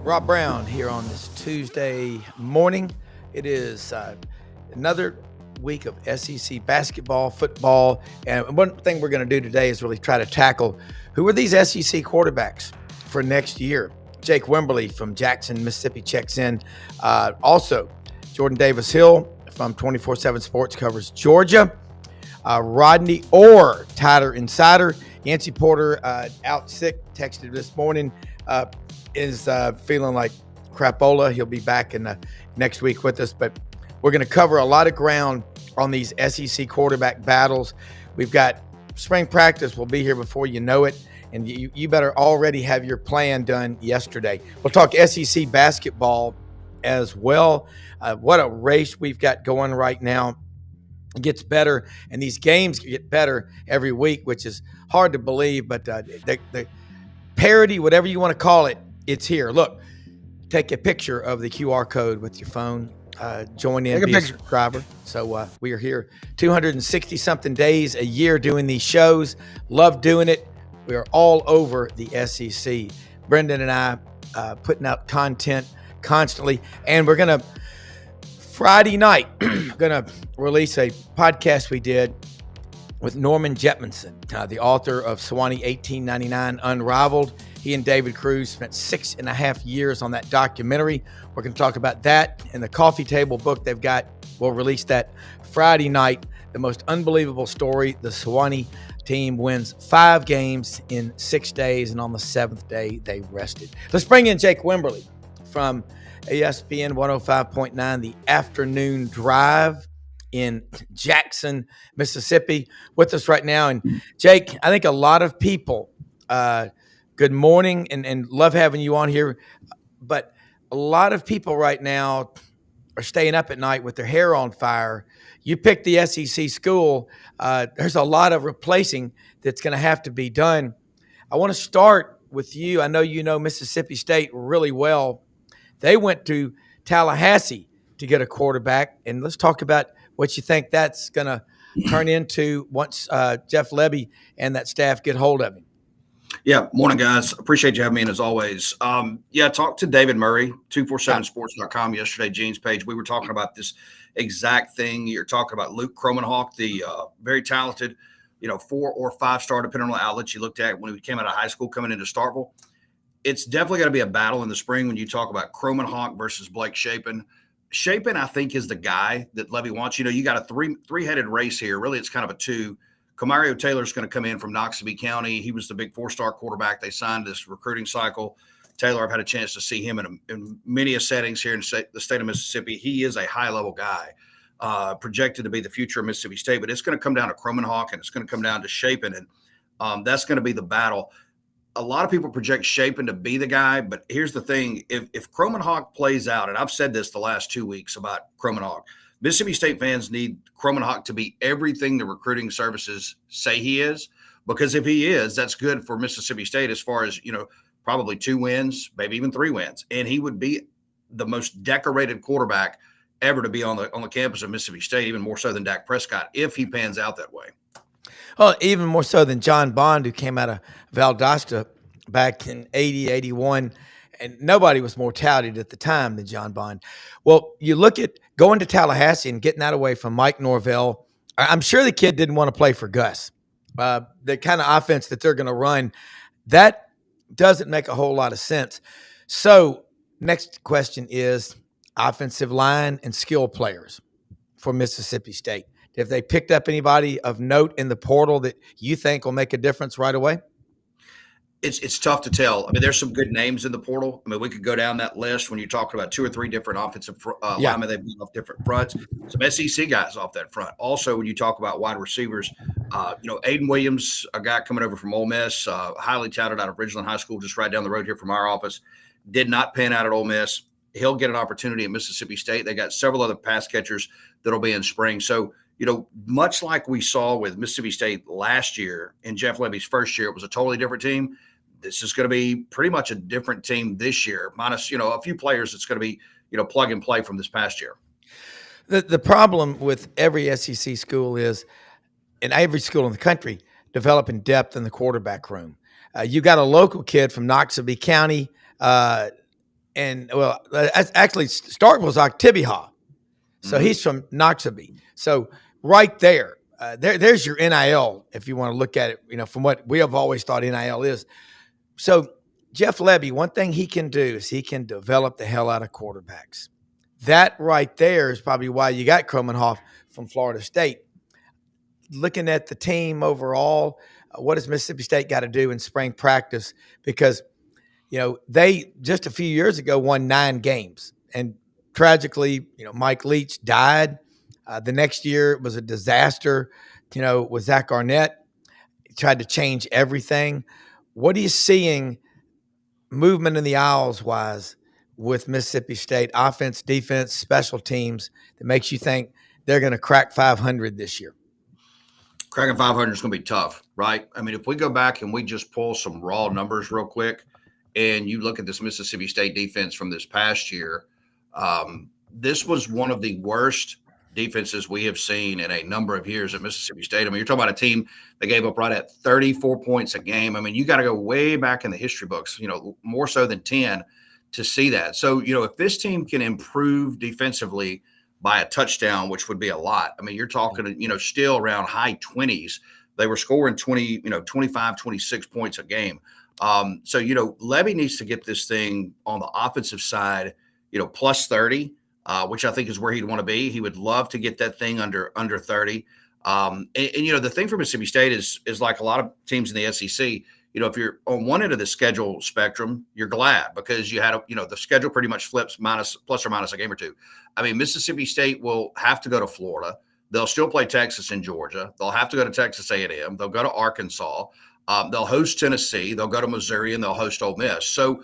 Rob Brown here on this Tuesday morning. It is another week of SEC basketball, football, and one thing we're going to do today is really try to tackle who are these SEC quarterbacks for next year. Jake Wimberly from Jackson, Mississippi checks in. Also, Jordan Davis Hill from 24/7 Sports covers Georgia. Rodney Orr, Tider Insider. Yancey Porter out sick, texted this morning. Is feeling like crapola. He'll be back in the next week with us, but we're going to cover a lot of ground on these SEC quarterback battles. We've got spring practice will be here before you know it, and you better already have your plan done yesterday. We'll talk SEC basketball as well. What a race we've got going right now. It gets better, and these games get better every week, which is hard to believe, but the parity, whatever you want to call it, it's here. Look, take a picture of the QR code with your phone. Join in, be a subscriber. So we are here 260-something days a year doing these shows. Love doing it. We are all over the SEC. Brendan and I putting out content constantly. And we're going to, Friday night, going to release a podcast we did with Norman Jetmanson, the author of Sewanee 1899 Unrivaled. He and David Cruz spent 6.5 years on that documentary. We're going to talk about that and the coffee table book they've got. We'll release that Friday night. The most unbelievable story. The Sewanee team wins 5 games in 6 days, and on the 7th day, they rested. Let's bring in Jake Wimberly from ESPN 105.9, The Afternoon Drive in Jackson, Mississippi, with us right now. And Jake, I think a lot of people, good morning and love having you on here, but a lot of people right now are staying up at night with their hair on fire. You picked the SEC school. There's a lot of replacing that's going to have to be done. I want to start with you. I know you know Mississippi State really well. They went to Tallahassee to get a quarterback, and let's talk about what you think that's going to turn into once Jeff Lebby and that staff get hold of him. Yeah, morning, guys. Appreciate you having me in as always. Talked to David Murray, 247sports.com yesterday, Gene's page. We were talking about this exact thing. You're talking about Luke Cromenhawk, the very talented, 4 or 5 star, depending on the outlets you looked at when he came out of high school coming into Starkville. It's definitely going to be a battle in the spring when you talk about Cromenhawk versus Blake Shapen. Shapen, I think, is the guy that Levy wants. You got a three-headed race here. Really, it's kind of a 2. Kamario Taylor's going to come in from Noxubee County. He was the big 4-star quarterback they signed this recruiting cycle. Taylor, I've had a chance to see him in many settings here in the state of Mississippi. He is a high-level guy, projected to be the future of Mississippi State. But it's going to come down to Cromenhawk, and it's going to come down to Shapen, and that's going to be the battle. A lot of people project Shapen to be the guy, but here's the thing. If Cromenhawk plays out, and I've said this the last 2 weeks about Cromenhawk, Mississippi State fans need Cromenhawk to be everything the recruiting services say he is, because if he is, that's good for Mississippi State as far as, probably 2 wins, maybe even 3 wins. And he would be the most decorated quarterback ever to be on the campus of Mississippi State, even more so than Dak Prescott, if he pans out that way. Well, even more so than John Bond, who came out of Valdosta back in 80, 81, and nobody was more touted at the time than John Bond. Well, you look at going to Tallahassee and getting that away from Mike Norvell. I'm sure the kid didn't want to play for Gus. The kind of offense that they're going to run, that doesn't make a whole lot of sense. So next question is offensive line and skill players for Mississippi State. If they picked up anybody of note in the portal that you think will make a difference right away? It's tough to tell. I mean, there's some good names in the portal. I mean, we could go down that list when you're talking about 2 or 3 different offensive linemen they've been off different fronts. Some SEC guys off that front. Also, when you talk about wide receivers, Aiden Williams, a guy coming over from Ole Miss, highly touted out of Ridgeland High School, just right down the road here from our office, did not pan out at Ole Miss. He'll get an opportunity at Mississippi State. They got several other pass catchers that'll be in spring. So, much like we saw with Mississippi State last year in Jeff Lebby's first year, it was a totally different team. This is going to be pretty much a different team this year, minus, a few players that's going to be, plug and play from this past year. The problem with every SEC school is, and every school in the country, developing depth in the quarterback room. You got a local kid from Noxubee County, and and well, actually Starkville's Octibiha, so Mhm. he's from Noxubee. So right there, there's your NIL if you want to look at it. From what we have always thought NIL is. So Jeff Lebby, one thing he can do is he can develop the hell out of quarterbacks. That right there is probably why you got Kromenhoff from Florida State. Looking at the team overall, what does Mississippi State got to do in spring practice? Because they just a few years ago won 9 games, and tragically, Mike Leach died. The next year was a disaster. With Zach Arnett, he tried to change everything. What are you seeing movement in the aisles wise with Mississippi State offense, defense, special teams that makes you think they're going to crack 500 this year? Cracking 500 is going to be tough, right? I mean, if we go back and we just pull some raw numbers real quick, and you look at this Mississippi State defense from this past year, this was one of the worst defenses we have seen in a number of years at Mississippi State. I mean, you're talking about a team that gave up right at 34 points a game. I mean, you got to go way back in the history books, more so than 10 to see that. So, if this team can improve defensively by a touchdown, which would be a lot. I mean, you're talking, still around high 20s. They were scoring 20, 25, 26 points a game. So, Levy needs to get this thing on the offensive side, plus 30, which I think is where he'd want to be. He would love to get that thing under 30. The thing for Mississippi State is like a lot of teams in the SEC. If you're on one end of the schedule spectrum, you're glad because you had the schedule pretty much flips plus or minus a game or two. I mean, Mississippi State will have to go to Florida. They'll still play Texas and Georgia. They'll have to go to Texas A&M. They'll go to Arkansas. They'll host Tennessee. They'll go to Missouri, and they'll host Ole Miss. So,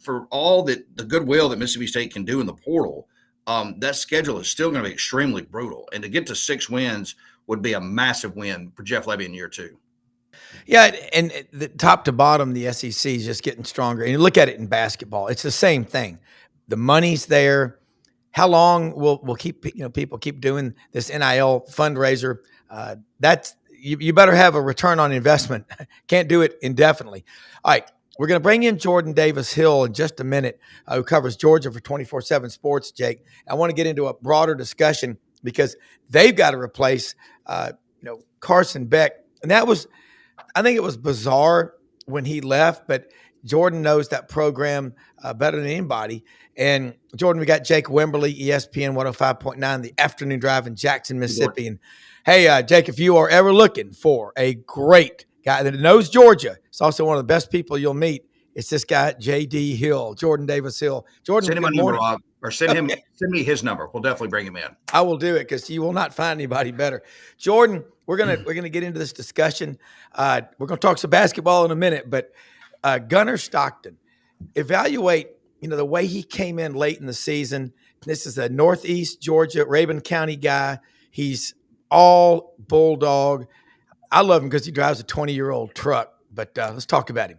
for all the goodwill that Mississippi State can do in the portal, that schedule is still going to be extremely brutal. And to get to 6 wins would be a massive win for Jeff Lebby in year 2. Yeah, and the top to bottom, the SEC is just getting stronger. And you look at it in basketball; it's the same thing. The money's there. How long will keep people keep doing this NIL fundraiser? That's you better have a return on investment. Can't do it indefinitely. All right, we're going to bring in Jordan Davis Hill in just a minute, who covers Georgia for 24/7 Sports. Jake, I want to get into a broader discussion because they've got to replace Carson Beck, and that was. I think it was bizarre when he left, but Jordan knows that program better than anybody. And Jordan, we got Jake Wimberly, ESPN 105.9, the afternoon drive in Jackson, Mississippi. And hey, Jake, if you are ever looking for a great guy that knows Georgia, it's also one of the best people you'll meet. It's this guy, J.D. Hill, Jordan Davis Hill. Jordan, send him good a number, morning. Rob, or send me his number. We'll definitely bring him in. I will do it because you will not find anybody better. Jordan, we're gonna get into this discussion. We're gonna talk some basketball in a minute, but Gunnar Stockton, evaluate the way he came in late in the season. This is a Northeast Georgia, Rabun County guy. He's all bulldog. I love him because he drives a 20-year-old truck. But let's talk about him.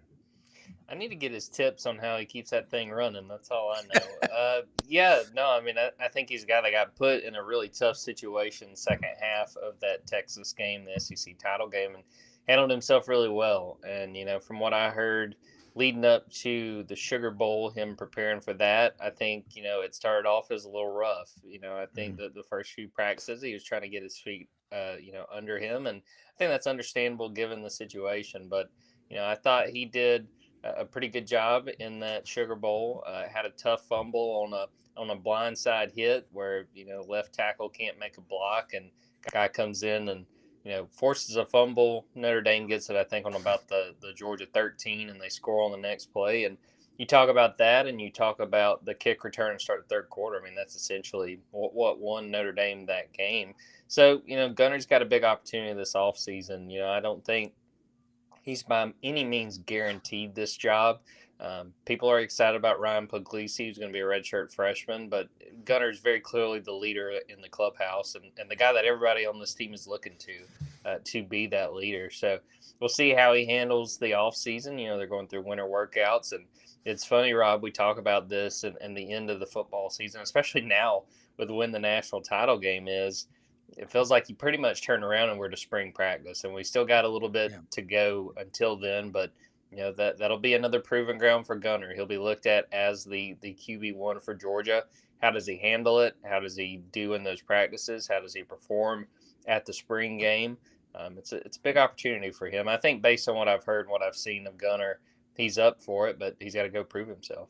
I need to get his tips on how he keeps that thing running. That's all I know. I mean, I think he's a guy that got put in a really tough situation second half of that Texas game, the SEC title game, and handled himself really well. And, from what I heard leading up to the Sugar Bowl, him preparing for that, I think, it started off as a little rough. I think that the first few practices, he was trying to get his feet, under him. And I think that's understandable given the situation. But, I thought he did a pretty good job in that Sugar Bowl. Had a tough fumble on a blindside hit where left tackle can't make a block, and guy comes in and forces a fumble. Notre Dame gets it, I think, on about the Georgia 13, and they score on the next play. And you talk about that, and you talk about the kick return and start the third quarter. I mean, that's essentially what won Notre Dame that game. So Gunner's got a big opportunity this offseason. I don't think he's by any means guaranteed this job. People are excited about Ryan Puglisi, who's going to be a redshirt freshman, but Gunner is very clearly the leader in the clubhouse and the guy that everybody on this team is looking to be that leader. So we'll see how he handles the offseason. They're going through winter workouts, and it's funny, Rob, we talk about this and the end of the football season, especially now with when the national title game is. It feels like you pretty much turn around and we're to spring practice, and we still got a little bit to go until then. But that'll be another proving ground for Gunner. He'll be looked at as the QB1 for Georgia. How does he handle it? How does he do in those practices? How does he perform at the spring game? It's a big opportunity for him. I think based on what I've heard and what I've seen of Gunner, he's up for it, but he's got to go prove himself.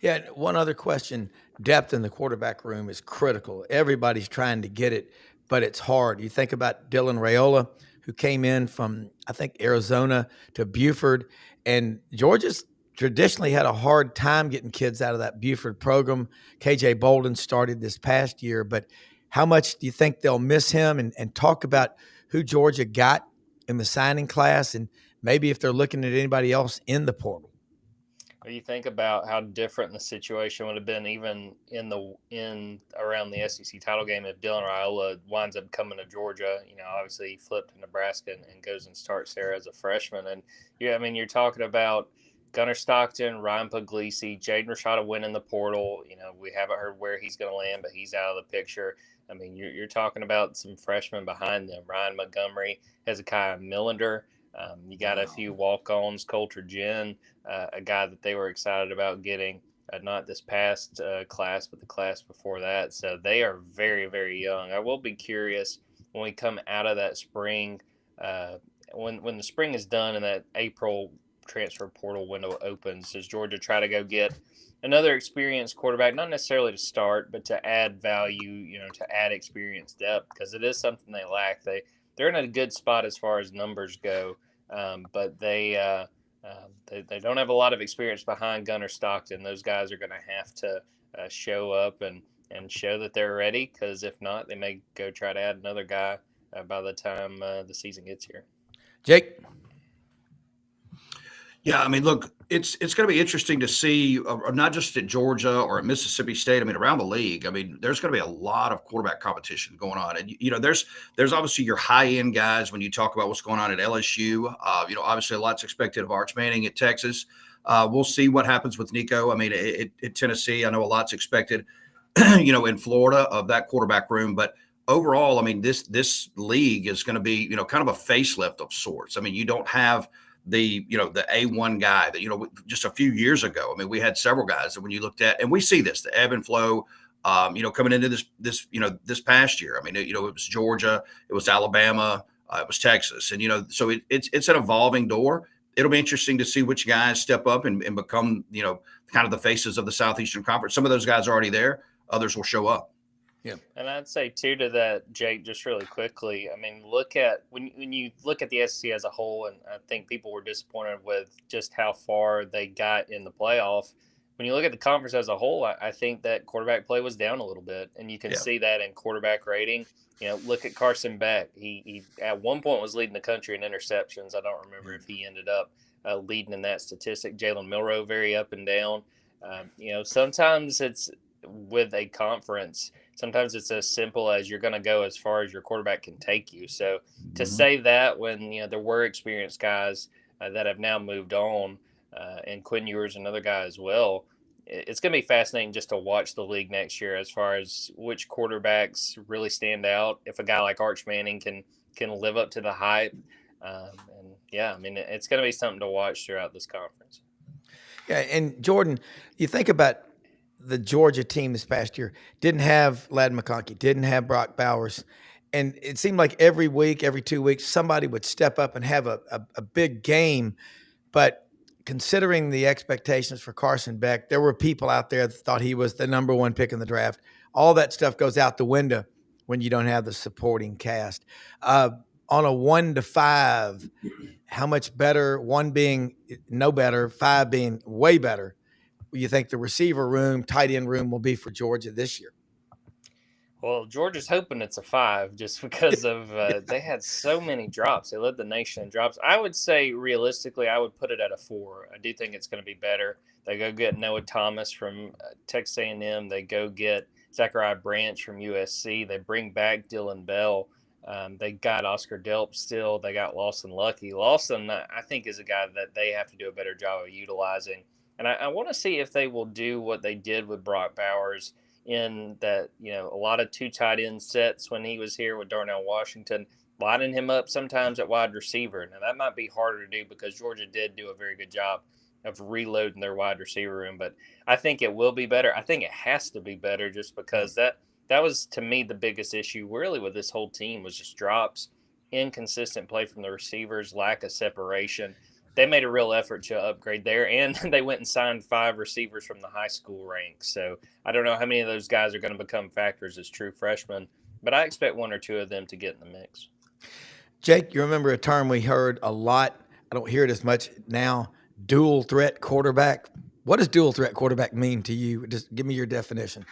Yeah, one other question. Depth in the quarterback room is critical. Everybody's trying to get it, but it's hard. You think about Dylan Raiola, who came in from, I think, Arizona to Buford, and Georgia's traditionally had a hard time getting kids out of that Buford program. KJ Bolden started this past year, but how much do you think they'll miss him? And talk about who Georgia got in the signing class, and maybe if they're looking at anybody else in the portal. You think about how different the situation would have been even in around the SEC title game if Dylan Raiola winds up coming to Georgia. Obviously he flipped to Nebraska and goes and starts there as a freshman. And you're talking about Gunnar Stockton, Ryan Puglisi, Jaden Rashada went in the portal. We haven't heard where he's going to land, but he's out of the picture. You're talking about some freshmen behind them: Ryan Montgomery, Hezekiah Millender. You got a few walk-ons, Coulter Ginn, a guy that they were excited about getting, not this past class, but the class before that. So they are very, very young. I will be curious when we come out of that spring, when the spring is done and that April transfer portal window opens, does Georgia try to go get another experienced quarterback, not necessarily to start, but to add value, to add experience depth, because it is something they lack. They're in a good spot as far as numbers go, but they don't have a lot of experience behind Gunnar Stockton. Those guys are going to have to show up and show that they're ready, because if not, they may go try to add another guy by the time the season gets here. Jake? Yeah, look, it's going to be interesting to see, not just at Georgia or at Mississippi State. Around the league. There's going to be a lot of quarterback competition going on, and there's obviously your high end guys when you talk about what's going on at LSU. Obviously a lot's expected of Arch Manning at Texas. We'll see what happens with Nico. At Tennessee, I know a lot's expected. In Florida of that quarterback room, but overall, this league is going to be kind of a facelift of sorts. You don't have the A1 guy that just a few years ago. We had several guys that when you looked at, and we see this, the ebb and flow coming into this past year. It was Georgia, it was Alabama, it was Texas, and so it's an evolving door. It'll be interesting to see which guys step up and become kind of the faces of the Southeastern Conference. Some of those guys are already there, others will show up. Yeah, and I'd say too to that, Jake, just really quickly. Look at when you look at the SEC as a whole, and I think people were disappointed with just how far they got in the playoff. When you look at the conference as a whole, I think that quarterback play was down a little bit, and you can see that in quarterback rating. Look at Carson Beck. He at one point was leading the country in interceptions. I don't remember if he ended up leading in that statistic. Jalen Milroe, very up and down. Sometimes it's with a conference. Sometimes it's as simple as you're going to go as far as your quarterback can take you. So to say that when there were experienced guys that have now moved on, and Quinn Ewers another guy as well, it's going to be fascinating just to watch the league next year as far as which quarterbacks really stand out. If a guy like Arch Manning can live up to the hype, it's going to be something to watch throughout this conference. Yeah, and Jordan, you think about the Georgia team this past year, didn't have Ladd McConkey, didn't have Brock Bowers. And it seemed like every week, every 2 weeks, somebody would step up and have a big game. But considering the expectations for Carson Beck, there were people out there that thought he was the number one pick in the draft. All that stuff goes out the window when you don't have the supporting cast. On a 1 to 5, how much better, 1 being no better, 5 being way better, you think the receiver room, tight end room will be for Georgia this year? Well, Georgia's hoping it's a 5 just because of they had so many drops. They led the nation in drops. I would say realistically, I would put it at a 4. I do think it's going to be better. They go get Noah Thomas from Texas A&M. They go get Zachariah Branch from USC. They bring back Dylan Bell. They got Oscar Delp still. They got Lawson Lucky. Lawson, I think, is a guy that they have to do a better job of utilizing. And I want to see if they will do what they did with Brock Bowers in that, a lot of 2 tight end sets when he was here with Darnell Washington. lining him up sometimes at wide receiver. Now, that might be harder to do because Georgia did do a very good job of reloading their wide receiver room, but I think it will be better. I think it has to be better just because that was, to me, the biggest issue really with this whole team was just drops, inconsistent play from the receivers, lack of separation. They made a real effort to upgrade there, and they went and signed 5 receivers from the high school ranks. So I don't know how many of those guys are going to become factors as true freshmen, but I expect 1 or 2 of them to get in the mix. Jake, you remember a term we heard a lot? I don't hear it as much now. Dual threat quarterback. What does dual threat quarterback mean to you? Just give me your definition.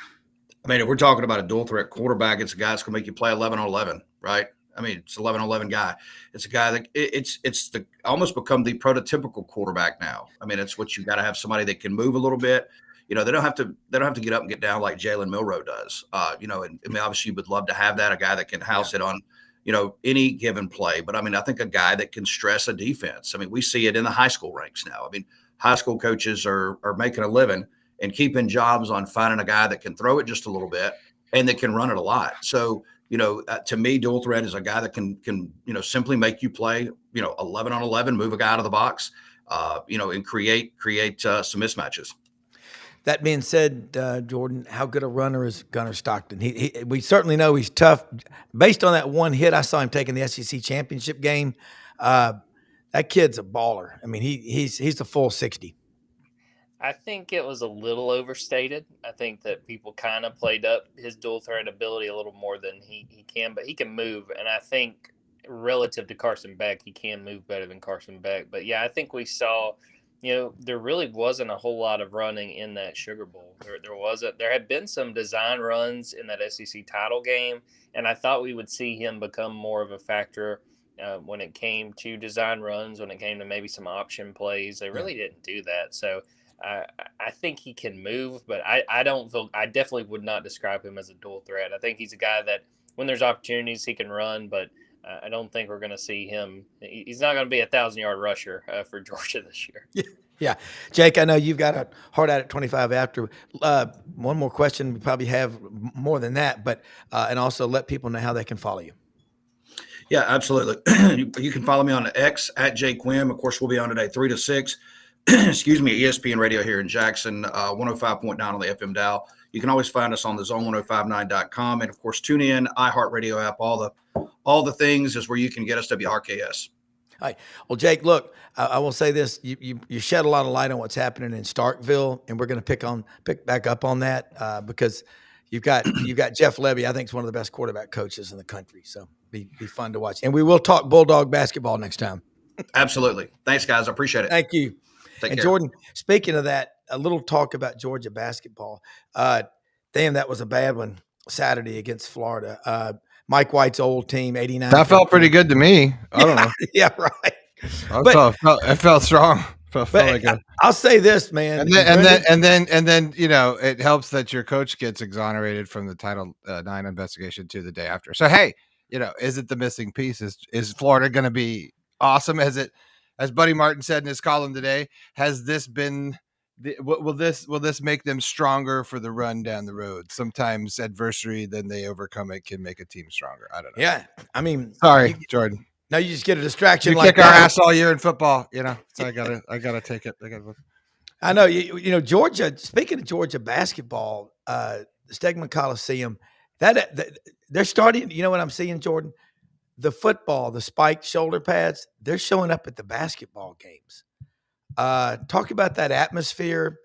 I mean, if we're talking about a dual threat quarterback, it's a guy that's going to make you play 11 on 11, right? I mean, it's 11 on 11 guy. It's a guy that it's the almost become the prototypical quarterback now. I mean, it's what you got to have somebody that can move a little bit. They don't have to get up and get down like Jalen Milroe does. And I mean, obviously you would love to have that, a guy that can house it on, any given play. But I mean, I think a guy that can stress a defense. I mean, we see it in the high school ranks now. I mean, high school coaches are making a living and keeping jobs on finding a guy that can throw it just a little bit and that can run it a lot. So, to me, dual threat is a guy that can simply make you play, 11 on 11, move a guy out of the box, and create some mismatches. That being said, Jordan, how good a runner is Gunnar Stockton? We certainly know he's tough. Based on that one hit, I saw him taking the SEC championship game. That kid's a baller. I mean, he's the full 60. I think it was a little overstated. I think that people kind of played up his dual threat ability a little more than he can, but he can move. And I think relative to Carson Beck, he can move better than Carson Beck. But yeah, I think we saw, there really wasn't a whole lot of running in that Sugar Bowl. There had been some design runs in that SEC title game, and I thought we would see him become more of a factor when it came to design runs, when it came to maybe some option plays. They really didn't do that. So I think he can move, but I definitely would not describe him as a dual threat. I think he's a guy that when there's opportunities, he can run, but I don't think we're going to see him. He's not going to be a 1,000-yard rusher for Georgia this year. Yeah. Jake, I know you've got a hard out at 25 after. One more question. We probably have more than that, but and also let people know how they can follow you. Yeah, absolutely. You can follow me on X at Jake Wim. Of course, we'll be on today 3 to 6. Excuse me, ESPN Radio here in Jackson, 105.9 on the FM dial. You can always find us on the zone1059.com. And, of course, tune in, iHeartRadio app, all the things is where you can get us, WRKS. All right. Well, Jake, look, I will say this. You shed a lot of light on what's happening in Starkville, and we're going to pick back up on that because you've got Jeff Levy. I think he's one of the best quarterback coaches in the country. So be fun to watch. And we will talk Bulldog basketball next time. Absolutely. Thanks, guys. I appreciate it. Thank you. Take care. Jordan, speaking of that, a little talk about Georgia basketball. Damn, that was a bad one Saturday against Florida. Mike White's old team, 89. That felt pretty good to me. I don't know. Yeah, right. It felt strong. Felt like I'll say this, man. And then it helps that your coach gets exonerated from the Title IX investigation to the day after. So hey, is it the missing piece? Is Florida going to be awesome? As Buddy Martin said in his column today, has this been? Will this make them stronger for the run down the road? Sometimes adversity, then they overcome it, can make a team stronger. I don't know. Yeah, I mean, sorry, Jordan. Now you just get a distraction. You like kick our ass all year in football, So I gotta take it. I know. Georgia. Speaking of Georgia basketball, the Stegman Coliseum, that they're starting. You know what I'm seeing, Jordan? The football, the spiked shoulder pads, they're showing up at the basketball games. Talk about that atmosphere.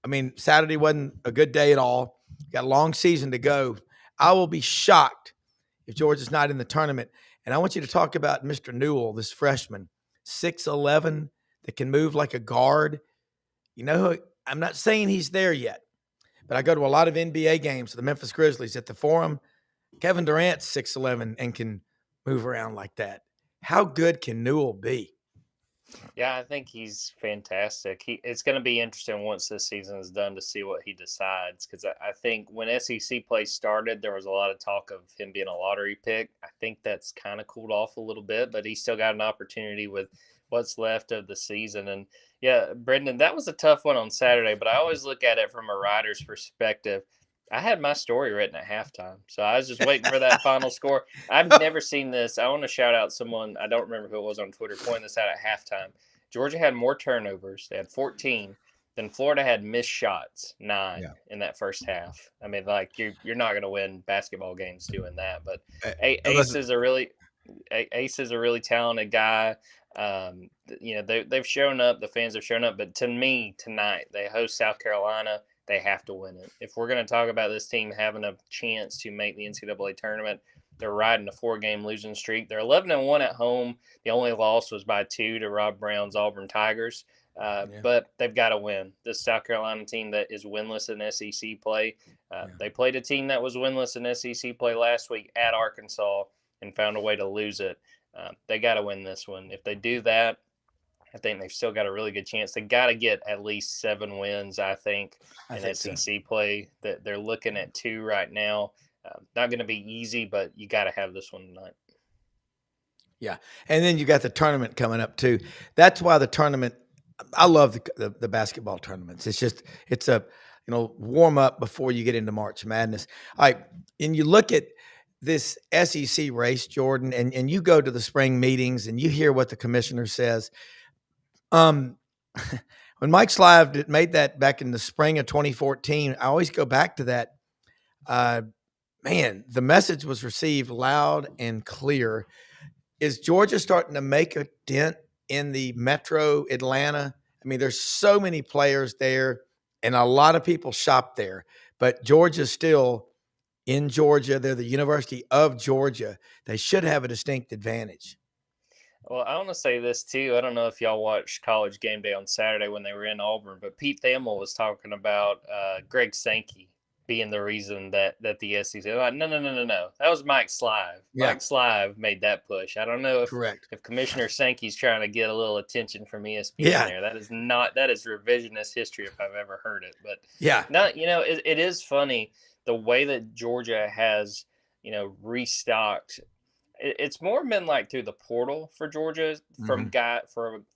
I mean, Saturday wasn't a good day at all. Got a long season to go. I will be shocked if Georgia's not in the tournament. And I want you to talk about Mr. Newell, this freshman, 6'11", that can move like a guard. I'm not saying he's there yet, but I go to a lot of NBA games, the Memphis Grizzlies at the Forum. Kevin Durant's 6'11" and can move around like that. How good can Newell be? Yeah, I think he's fantastic. It's going to be interesting once this season is done to see what he decides, because I think when SEC play started, there was a lot of talk of him being a lottery pick. I think that's kind of cooled off a little bit, but he's still got an opportunity with what's left of the season. And yeah, Brendan, that was a tough one on Saturday, but I always look at it from a rider's perspective. I had my story written at halftime, so I was just waiting for that final score. I've never seen this. I want to shout out someone, I don't remember who it was on Twitter, pointing this out at halftime. Georgia had more turnovers. They had 14. Then Florida had missed shots, 9 Yeah. in that first half. I mean, like you're not going to win basketball games doing that. But Ace Listen, is a really talented guy. They've shown up. The fans have shown up. But to me tonight, they host South Carolina. They have to win it. If we're going to talk about this team having a chance to make the NCAA tournament, they're riding a 4-game losing streak. They're 11-1 at home. The only loss was by 2 to Rob Brown's Auburn Tigers. But they've got to win. This South Carolina team that is winless in SEC play. They played a team that was winless in SEC play last week at Arkansas and found a way to lose it. They got to win this one. If they do that, I think they've still got a really good chance. They got to get at least 7 wins, I think in SEC play. That they're looking at 2 right now. Not going to be easy, but you got to have this one tonight. Yeah, and then you got the tournament coming up too. That's why the tournament. I love the basketball tournaments. It's a warm up before you get into March Madness. All right, and you look at this SEC race, Jordan, and you go to the spring meetings and you hear what the commissioner says. When Mike Slive made that back in the spring of 2014, I always go back to that. Man, the message was received loud and clear. Is Georgia starting to make a dent in the metro Atlanta? I mean, there's so many players there, and a lot of people shop there. But Georgia's still in Georgia. They're the University of Georgia. They should have a distinct advantage. Well, I want to say this too. I don't know if y'all watched College Game Day on Saturday when they were in Auburn, but Pete Thamel was talking about Greg Sankey being the reason that the SEC. Like, no. That was Mike Slive. Yeah. Mike Slive made that push. I don't know Correct. if Commissioner Sankey's trying to get a little attention from ESPN there. That is revisionist history if I've ever heard it. But it is funny the way that Georgia has restocked. It's more been like through the portal for Georgia from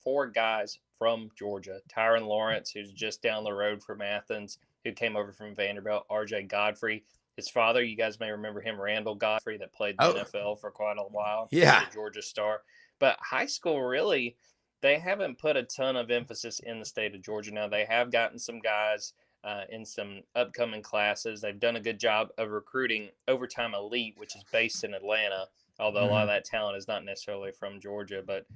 four guys from Georgia. Tyron Lawrence, who's just down the road from Athens, who came over from Vanderbilt. RJ Godfrey, his father, you guys may remember him, Randall Godfrey, that played the NFL for quite a while. Yeah, the Georgia Star. But high school, really, they haven't put a ton of emphasis in the state of Georgia. Now they have gotten some guys in some upcoming classes. They've done a good job of recruiting Overtime Elite, which is based in Atlanta. Although a lot of that talent is not necessarily from Georgia, but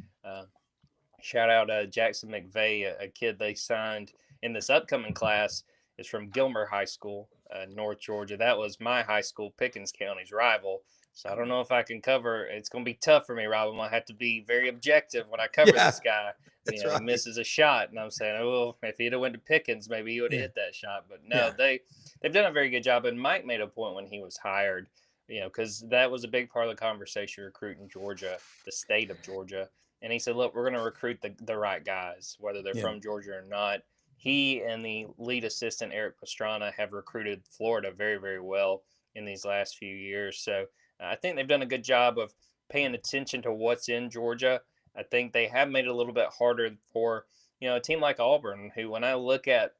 shout out Jackson McVeigh, a kid they signed in this upcoming class is from Gilmer High School, North Georgia. That was my high school, Pickens County's rival. So I don't know if I can cover. It's going to be tough for me, Rob. I'm going to have to be very objective when I cover this guy. That's He misses a shot, and I'm saying, oh, if he'd have went to Pickens, maybe he would have hit that shot. But no, they've done a very good job. And Mike made a point when he was hired, because that was a big part of the conversation recruiting Georgia, the state of Georgia. And he said, look, we're going to recruit the right guys, whether they're from Georgia or not. He and the lead assistant, Eric Pastrana, have recruited Florida very, very well in these last few years. So I think they've done a good job of paying attention to what's in Georgia. I think they have made it a little bit harder for, a team like Auburn, who when I look at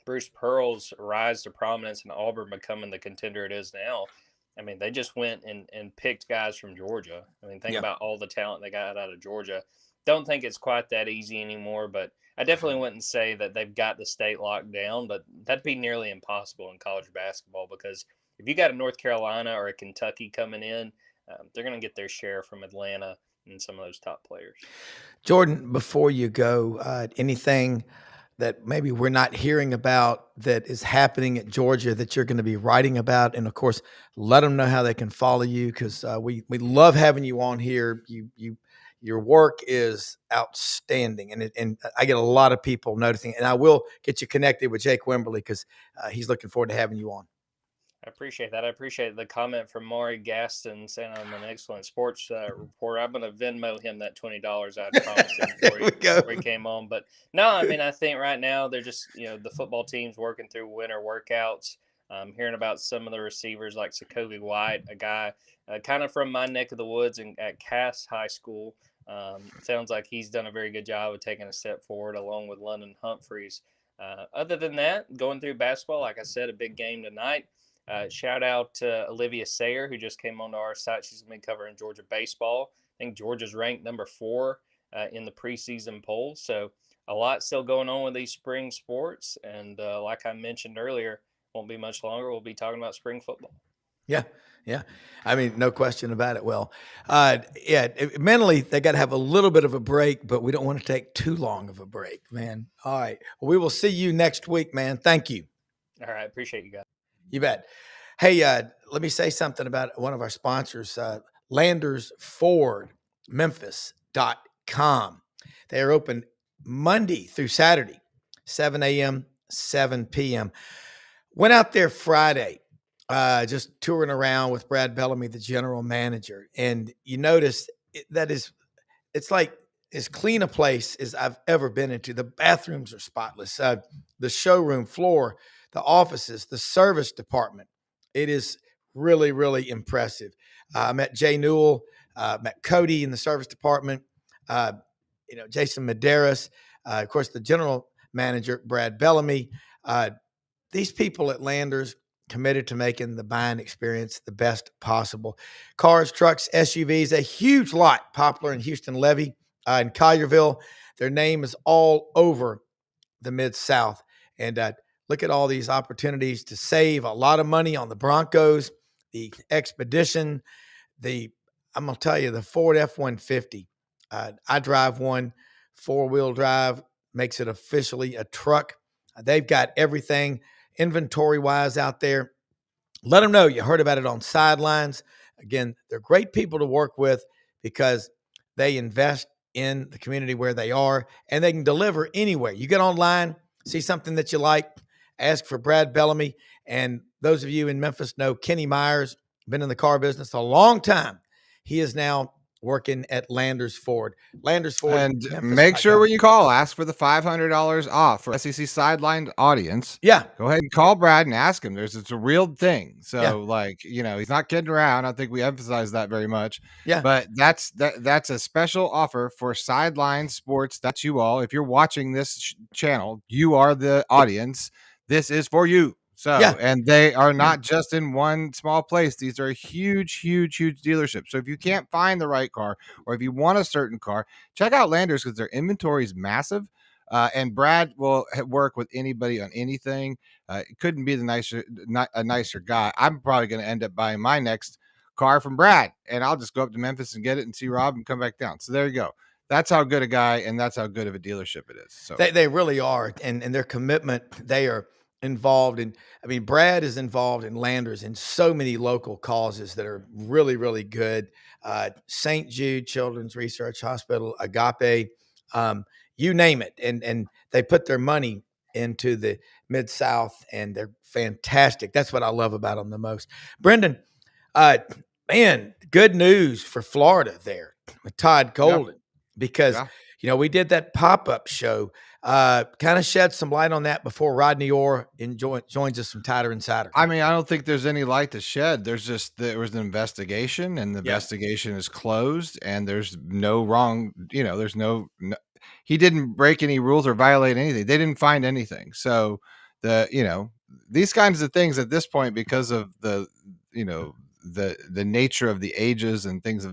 Bruce Pearl's rise to prominence and Auburn becoming the contender it is now, I mean, they just went and picked guys from Georgia. I mean, think about all the talent they got out of Georgia. Don't think it's quite that easy anymore, but I definitely wouldn't say that they've got the state locked down, but that'd be nearly impossible in college basketball because if you got a North Carolina or a Kentucky coming in, they're going to get their share from Atlanta and some of those top players. Jordan, before you go, anything that maybe we're not hearing about that is happening at Georgia that you're going to be writing about? And of course, let them know how they can follow you because we love having you on here. Your work is outstanding, and I get a lot of people noticing. And I will get you connected with Jake Wimberly because he's looking forward to having you on. I appreciate that. I appreciate the comment from Maury Gaston saying I'm an excellent sports reporter. I'm going to Venmo him that $20 I promised him before he came on. But no, I mean, I think right now they're just, the football team's working through winter workouts. I'm hearing about some of the receivers like Sokovi White, a guy kind of from my neck of the woods at Cass High School. Sounds like he's done a very good job of taking a step forward along with London Humphreys. Other than that, going through basketball, like I said, a big game tonight. Shout out to Olivia Sayer, who just came onto our site. She's going to be covering Georgia baseball. I think Georgia's ranked number 4 in the preseason poll. So a lot still going on with these spring sports. And like I mentioned earlier, won't be much longer. We'll be talking about spring football. Yeah, yeah. I mean, no question about it. Well, mentally, they got to have a little bit of a break, but we don't want to take too long of a break, man. All right. Well, we will see you next week, man. Thank you. All right. Appreciate you guys. You bet. Hey, let me say something about one of our sponsors, Landers Ford, Memphis.com. They are open Monday through Saturday, 7 a.m., 7 p.m. Went out there Friday, just touring around with Brad Bellamy, the general manager. And you notice it's like as clean a place as I've ever been into. The bathrooms are spotless. The showroom floor, the offices, the service department. It is really, really impressive. I met Jay Newell, met Cody in the service department, Jason Medeiros, of course, the general manager, Brad Bellamy. These people at Landers committed to making the buying experience the best possible. Cars, trucks, SUVs, a huge lot popular in Houston Levy and Collierville. Their name is all over the Mid-South. And look at all these opportunities to save a lot of money on the Broncos, the Expedition, I'm going to tell you, the Ford F-150. I drive one, 4-wheel drive, makes it officially a truck. They've got everything inventory-wise out there. Let them know you heard about it on Sidelines. Again, they're great people to work with because they invest in the community where they are, and they can deliver anywhere. You get online, see something that you like, ask for Brad Bellamy. And those of you in Memphis know Kenny Myers, been in the car business a long time. He is now working at Landers Ford. Landers Ford. And Memphis. make sure when you call, ask for the $500 off for SEC sidelined audience. Yeah. Go ahead and call Brad and ask him. It's a real thing. So he's not kidding around. I think we emphasize that very much. Yeah. But that's a special offer for Sideline Sports. That's you all. If you're watching this channel, you are the audience. This is for you. So, and they are not just in one small place. These are huge, huge, huge dealerships. So if you can't find the right car, or if you want a certain car, check out Landers because their inventory is massive. And Brad will work with anybody on anything. It couldn't be a nicer guy. I'm probably going to end up buying my next car from Brad, and I'll just go up to Memphis and get it and see Rob and come back down. So there you go. That's how good a guy, and that's how good of a dealership it is. So they really are, and their commitment, they are involved in. I mean, Brad is involved in Landers in so many local causes that are really, really good. St. Jude Children's Research Hospital, Agape, you name it. And they put their money into the Mid-South, and they're fantastic. That's what I love about them the most. Brendan, man, good news for Florida there with Todd Golden, because we did that pop-up show. Kind of shed some light on that before Rodney Orr joins us from Tighter Insider. I mean, I don't think there's any light to shed. There was an investigation, and the investigation is closed, and there's no wrong. There's no. He didn't break any rules or violate anything. They didn't find anything. So these kinds of things at this point, because of the nature of the ages and things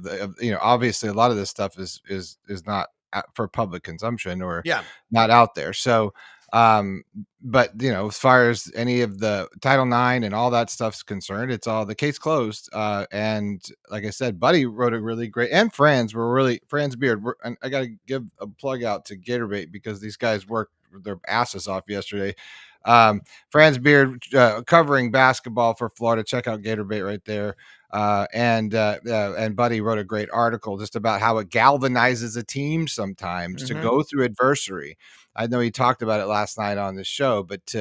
obviously a lot of this stuff is not for public consumption or not out there. So, but as far as any of the Title IX and all that stuff's concerned, it's all the case closed. And like I said, Buddy wrote a really great, and Franz Beard. And I got to give a plug out to Gatorbait because these guys worked their asses off yesterday. Franz Beard covering basketball for Florida. Check out Gatorbait right there. And Buddy wrote a great article just about how it galvanizes a team sometimes to go through adversity. I know he talked about it last night on the show, but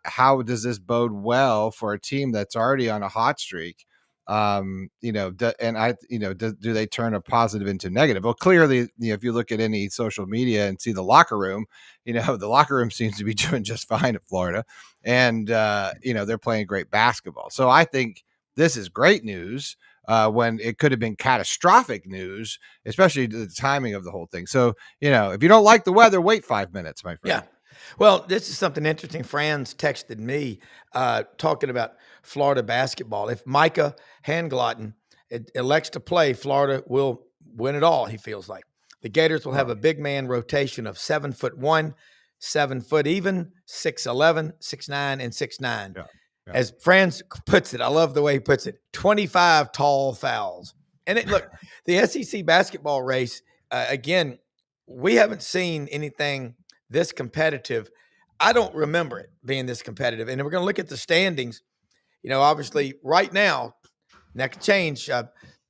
how does this bode well for a team that's already on a hot streak? Do they turn a positive into negative? Well, clearly, if you look at any social media and see the locker room, the locker room seems to be doing just fine at Florida, and they're playing great basketball. So I think this is great news when it could have been catastrophic news, especially the timing of the whole thing. So, if you don't like the weather, wait 5 minutes, my friend. Yeah. Well, this is something interesting. Franz texted me talking about Florida basketball. If Micah Hanglotten elects to play, Florida will win it all, he feels like. The Gators will have a big man rotation of 7'1", 7 foot even, 6'11", 6'9", and 6'9". Yeah. As Franz puts it, I love the way he puts it, 25 tall fouls. And look, the SEC basketball race, again, we haven't seen anything this competitive. I don't remember it being this competitive. And we're going to look at the standings. Obviously, right now, and that could change. And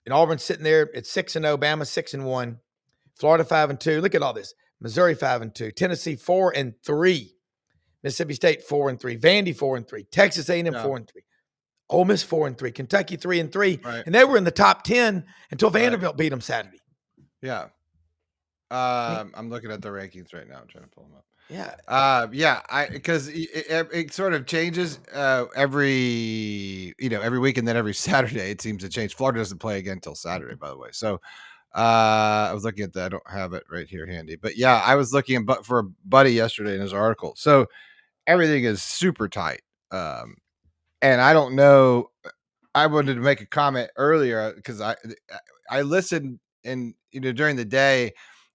Auburn's sitting there at 6-0, Bama 6-1, Florida 5-2. Look at all this: Missouri 5-2, Tennessee 4-3, Mississippi State 4-3, Vandy 4-3, Texas A&M 4-3, Ole Miss 4-3, Kentucky 3-3, and they were in the top 10 until Vanderbilt beat them Saturday. Yeah. I'm looking at the rankings right now. I'm trying to pull them up. Yeah. Because it sort of changes every week, and then every Saturday it seems to change. Florida doesn't play again until Saturday, by the way. So I was looking at that. I don't have it right here handy, but yeah, I was looking for a buddy yesterday in his article. So everything is super tight. And I don't know. I wanted to make a comment earlier because I listened, and during the day,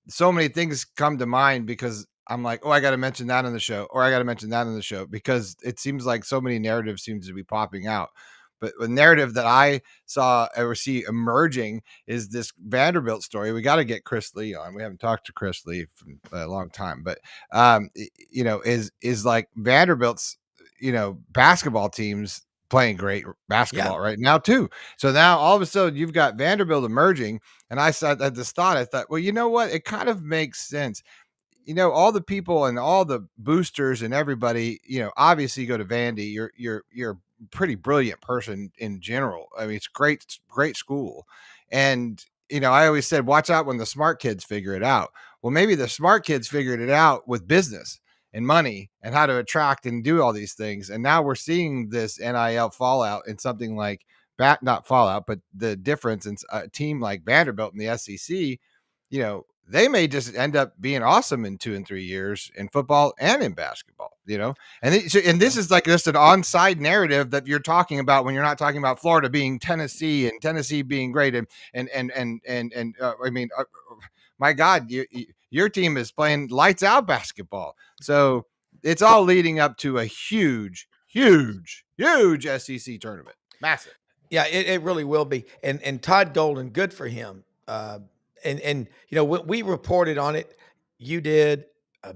so many things come to mind because I'm like, oh, I got to mention that on the show, or I got to mention that on the show, because it seems like so many narratives seems to be popping out. But the narrative that I saw or see emerging is this Vanderbilt story. We got to get Chris Lee on. We haven't talked to Chris Lee for a long time, but is like Vanderbilt's basketball teams playing great basketball right now too. So now all of a sudden you've got Vanderbilt emerging, and I said at this thought, I thought, well, you know what? It kind of makes sense. All the people and all the boosters and everybody, obviously go to Vandy. You're a pretty brilliant person in general. I mean, it's great school. And, I always said, watch out when the smart kids figure it out. Well, maybe the smart kids figured it out with business and money and how to attract and do all these things. And now we're seeing this NIL fallout in something like not fallout, but the difference in a team like Vanderbilt in the SEC, they may just end up being awesome in 2 and 3 years in football and in basketball, and this is like just an on-side narrative that you're talking about when you're not talking about Florida being Tennessee and Tennessee being great. I mean, my God, your team is playing lights out basketball. So it's all leading up to a huge SEC tournament. Massive. Yeah, it really will be. And Todd Golden, good for him. And we reported on it. You did,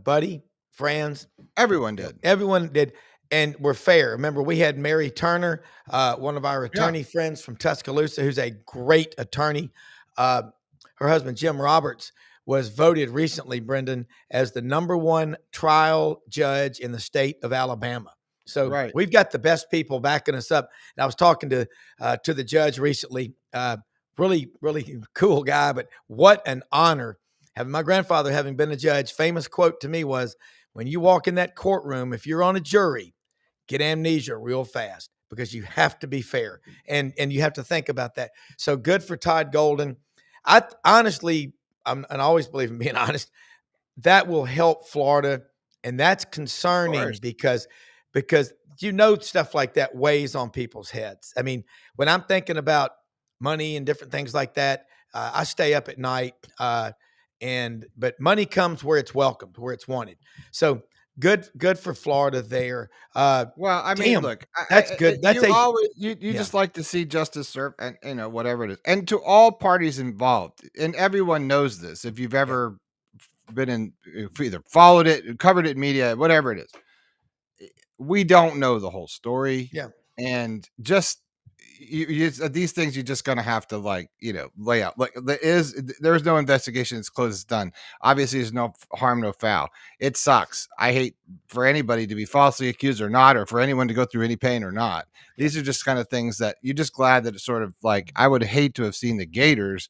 Buddy, Franz. Everyone did. Everyone did. And we're fair. Remember, we had Mary Turner, one of our attorney friends from Tuscaloosa, who's a great attorney. Her husband, Jim Roberts, was voted recently, Brendan, as the #1 trial judge in the state of Alabama. So we've got the best people backing us up. And I was talking to the judge recently. Really, really cool guy, but what an honor. Having my grandfather having been a judge, famous quote to me was, when you walk in that courtroom, if you're on a jury, get amnesia real fast, because you have to be fair. And you have to think about that. So good for Todd Golden. I honestly, and I always believe in being honest, that will help Florida. And that's concerning because stuff like that weighs on people's heads. I mean, when I'm thinking about money and different things like that, I stay up at night. But money comes where it's welcomed, where it's wanted. So good for Florida there. Well, I mean, look, that's good. That's you just like to see justice served, and whatever it is, and to all parties involved, and everyone knows this. If you've ever been either followed it, covered it in media, whatever it is, we don't know the whole story. Yeah, and just these things you're just gonna have to lay out. Like there's no investigation. It's closed. It's done. Obviously, there's no harm, no foul. It sucks. I hate for anybody to be falsely accused or not, or for anyone to go through any pain or not. These are just kind of things that you're just glad that it's sort of like, I would hate to have seen the Gators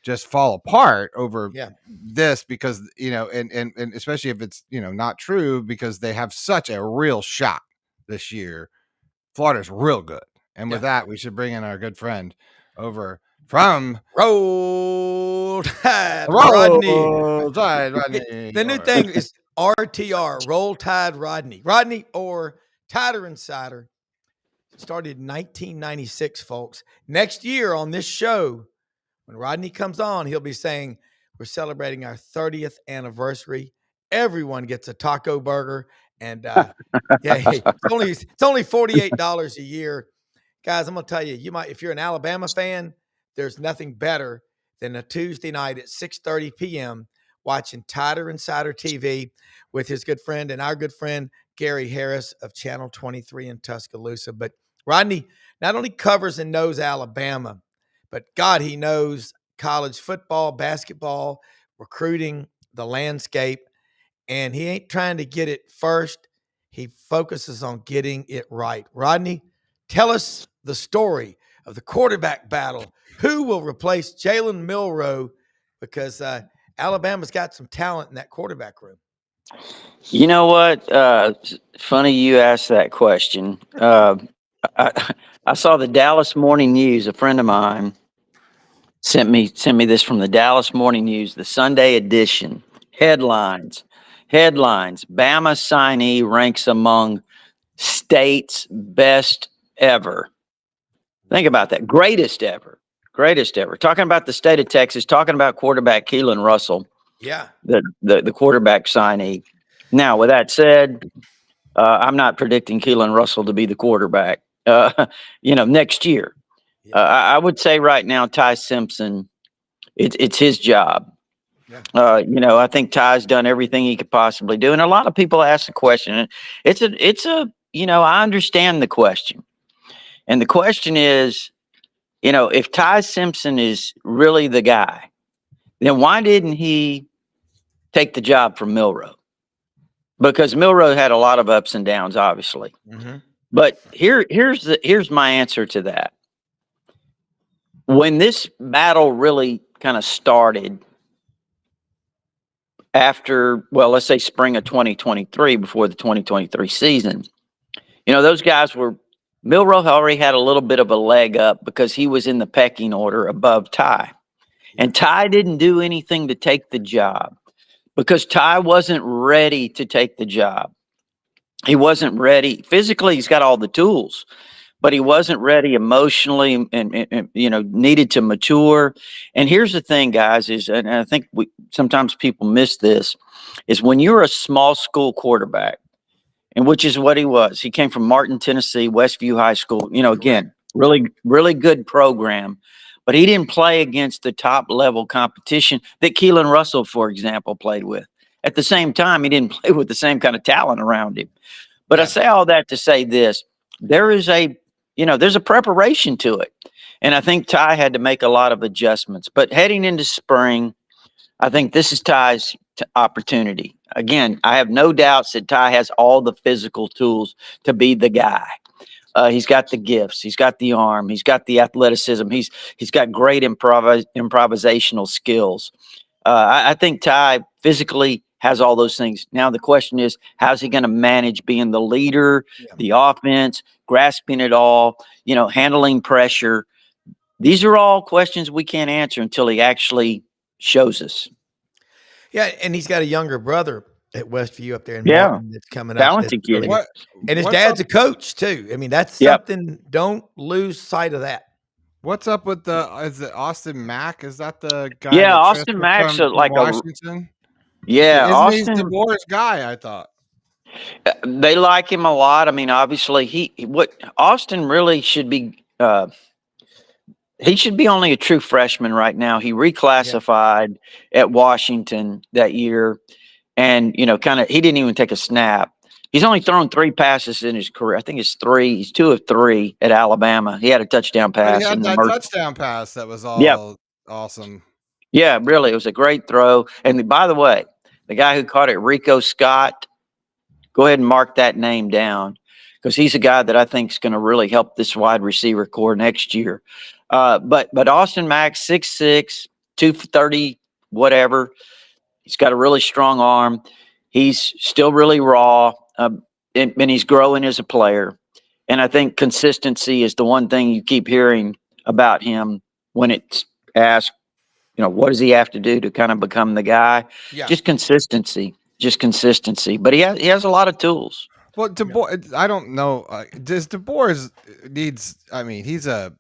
just fall apart over this, because and especially if it's not true, because they have such a real shot this year. Florida's real good. And with that, we should bring in our good friend over from Roll Tide, Rodney. Rodney. The new thing is RTR, Roll Tide Rodney. Rodney Orr, Tider Insider. Started in 1996, folks. Next year on this show, when Rodney comes on, he'll be saying, we're celebrating our 30th anniversary. Everyone gets a taco burger. And it's only $48 a year. Guys, I'm going to tell you, if you're an Alabama fan, there's nothing better than a Tuesday night at 6:30 p.m. watching Tider Insider TV with his good friend and our good friend, Gary Harris of Channel 23 in Tuscaloosa. But Rodney not only covers and knows Alabama, but God, he knows college football, basketball, recruiting, the landscape, and he ain't trying to get it first. He focuses on getting it right. Rodney, tell us the story of the quarterback battle. Who will replace Jalen Milroe? Because Alabama's got some talent in that quarterback room. You know what? Funny you asked that question. I saw the Dallas Morning News. A friend of mine sent me this from the Dallas Morning News, the Sunday edition. Headlines. Bama signee ranks among state's best ever. Think about that. Greatest ever. Talking about the state of Texas, talking about quarterback Keelan Russell. Yeah. The quarterback signee. Now, with that said, I'm not predicting Keelan Russell to be the quarterback, next year. Yeah. I would say right now, Ty Simpson, it's his job. Yeah. I think Ty's done everything he could possibly do. And a lot of people ask the question, and I understand the question. And the question is, if Ty Simpson is really the guy, then why didn't he take the job from Milroe? Because Milroe had a lot of ups and downs, obviously. Mm-hmm. But here's my answer to that. When this battle really kind of started after, let's say spring of 2023, before the 2023 season, those guys Milroe already had a little bit of a leg up because he was in the pecking order above Ty. And Ty didn't do anything to take the job because Ty wasn't ready to take the job. He wasn't ready. Physically, he's got all the tools, but he wasn't ready emotionally and needed to mature. And here's the thing, guys, and I think sometimes people miss this, is when you're a small school quarterback, and which is what he was. He came from Martin, Tennessee, Westview High School. Again, really, really good program. But he didn't play against the top level competition that Keelan Russell, for example, played with. At the same time, he didn't play with the same kind of talent around him. But I say all that to say this: there's a preparation to it. And I think Ty had to make a lot of adjustments. But heading into spring, I think this is Ty's opportunity. Again, I have no doubts that Ty has all the physical tools to be the guy. He's got the gifts. He's got the arm. He's got the athleticism. He's got great improvisational skills. I think Ty physically has all those things. Now the question is, how's he going to manage being the leader, the offense, grasping it all, handling pressure? These are all questions we can't answer until he actually shows us. Yeah, and he's got a younger brother at Westview up there in Martin that's coming up. Talented kid. Really, and his dad's a coach too. I mean, that's something. Don't lose sight of that. What's up with is it Austin Mack? Is that the guy? Yeah, Austin Mack's from like Washington. Yeah, Austin, he's DeBoer's guy. I thought they like him a lot. I mean, obviously, Austin really should be. He should be only a true freshman right now. He reclassified at Washington that year, and he didn't even take a snap. He's only thrown 3 passes in his career. I think it's 3. He's 2 of 3 at Alabama. He had a touchdown pass. He had that touchdown pass that was awesome. Yeah, really, it was a great throw. And by the way, the guy who caught it, Rico Scott, go ahead and mark that name down because he's a guy that I think is going to really help this wide receiver core next year. But Austin Mack, 6'6", 230, whatever. He's got a really strong arm. He's still really raw, and he's growing as a player. And I think consistency is the one thing you keep hearing about him when it's asked, what does he have to do to kind of become the guy? Yeah. Just consistency. just consistency. But he has a lot of tools. Well, DeBoer, I don't know. Does DeBoer needs? I mean, he's a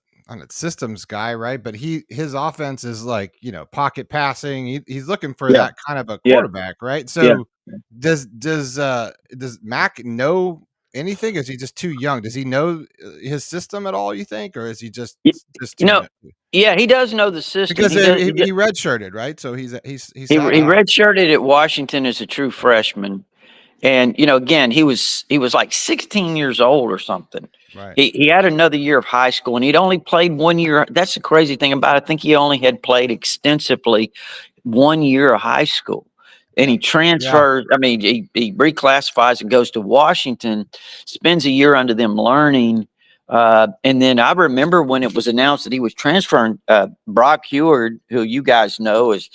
systems guy, right? But his offense is like pocket passing. He's looking for Yeah. that kind of a Yeah. quarterback, right? So does Mac know anything? Is he just too young? Does he know his system at all? You think, or is he just too young? Yeah, he does know the system because he redshirted, right? So he redshirted at Washington as a true freshman. And again, he was like 16 years old or something. Right. He had another year of high school, and he'd only played 1 year. That's the crazy thing about it. I think he only had played extensively 1 year of high school, and he transfers. I mean, he reclassifies and goes to Washington, spends a year under them learning. And then I remember when it was announced that he was transferring, Brock Heward, who you guys know is,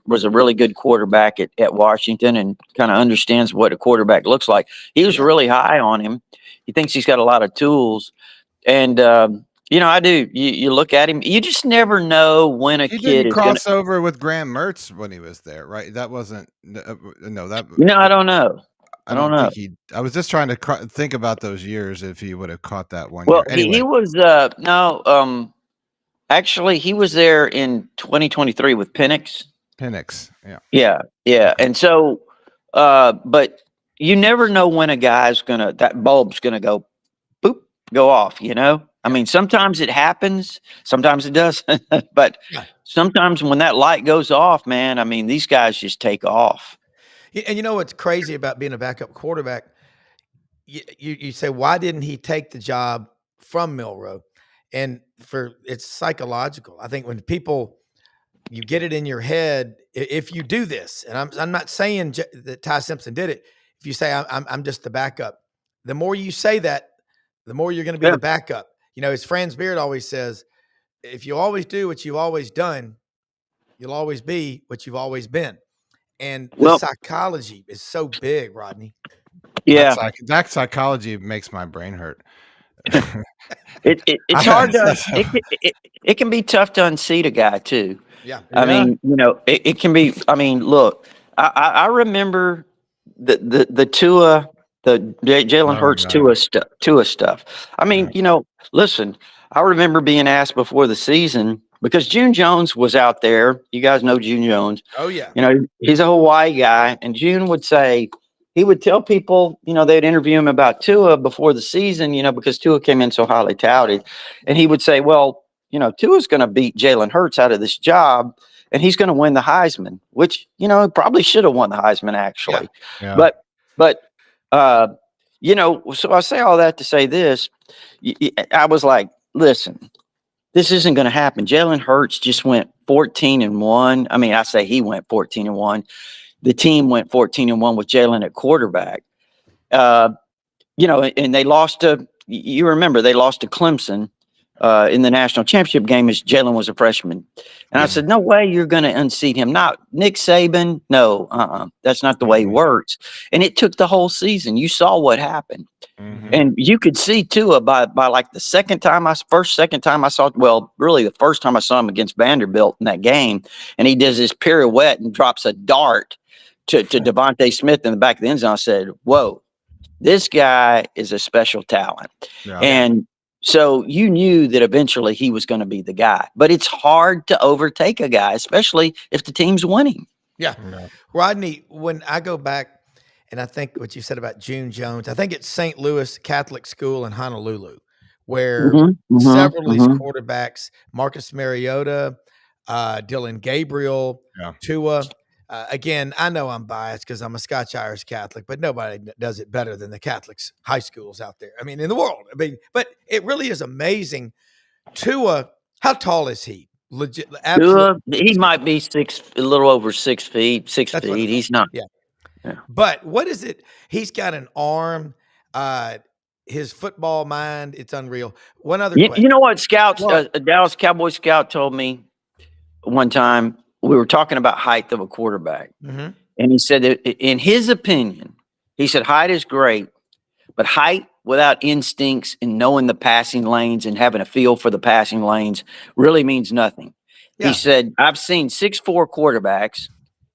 was a really good quarterback at Washington and kind of understands what a quarterback looks like. He was really high on him. He thinks he's got a lot of tools. And, I do. You look at him, you just never know when he kid didn't is cross over with Graham Mertz when he was there, right? That wasn't I don't know. I don't know. Think I was just trying to think about those years if he would have caught that 1 Well, year. Anyway. he was actually he was there in 2023 with Penix. Yeah. And so, but you never know when a guy's that bulb's gonna go off. I mean, sometimes it happens, sometimes it doesn't. But sometimes when that light goes off, man, I mean, these guys just take off. And you know what's crazy about being a backup quarterback? You say, why didn't he take the job from Milroe? And it's psychological. I think when you get it in your head, if you do this, and I'm not saying that Ty Simpson did it. If you say I'm just the backup, the more you say that, the more you're going to be the backup. As Franz Beard always says, if you always do what you've always done, you'll always be what you've always been. And the psychology is so big, Rodney. Yeah, that psychology makes my brain hurt. It's hard to. It can be tough to unseat a guy too. Yeah. I mean, it can be. I mean, look, I remember the Tua, the Jalen Hurts Tua stuff. I mean, listen, I remember being asked before the season because June Jones was out there. You guys know June Jones. Oh yeah. He's a Hawaii guy, and June would say. He would tell people, they'd interview him about Tua before the season, because Tua came in so highly touted. And he would say, well, Tua's going to beat Jalen Hurts out of this job and he's going to win the Heisman, which, he probably should have won the Heisman actually. Yeah. But so I say all that to say this. I was like, listen, this isn't going to happen. Jalen Hurts just went 14-1. I mean, I say he went 14-1. The team went 14-1 with Jalen at quarterback. And they lost you remember they lost to Clemson in the national championship game as Jalen was a freshman. And I said, no way you're going to unseat him. Not Nick Saban. No, that's not the way he works. And it took the whole season. You saw what happened. Mm-hmm. And you could see Tua by like the second time I saw, well, really the first time I saw him against Vanderbilt in that game. And he does this pirouette and drops a dart to Devontae Smith in the back of the end zone. I said, whoa, this guy is a special talent. Yeah. And so you knew that eventually he was going to be the guy. But it's hard to overtake a guy, especially if the team's winning. Yeah. Rodney, when I go back and I think what you said about June Jones, I think it's St. Louis Catholic School in Honolulu, where several of these quarterbacks, Marcus Mariota, Dylan Gabriel, Tua, again, I know I'm biased because I'm a Scotch-Irish Catholic, but nobody does it better than the Catholics high schools out there. I mean, in the world. I mean, but it really is amazing. Tua, how tall is he? Legit, Tua, he might be a little over 6 feet. 6 feet. He's not. Yeah. But what is it? He's got an arm. His football mind, it's unreal. One other question. You know what? Scouts, a Dallas Cowboy scout told me one time. We were talking about height of a quarterback. Mm-hmm. And he said that in his opinion, he said height is great, but height without instincts and knowing the passing lanes and having a feel for the passing lanes really means nothing. Yeah. He said, I've seen 6'4" quarterbacks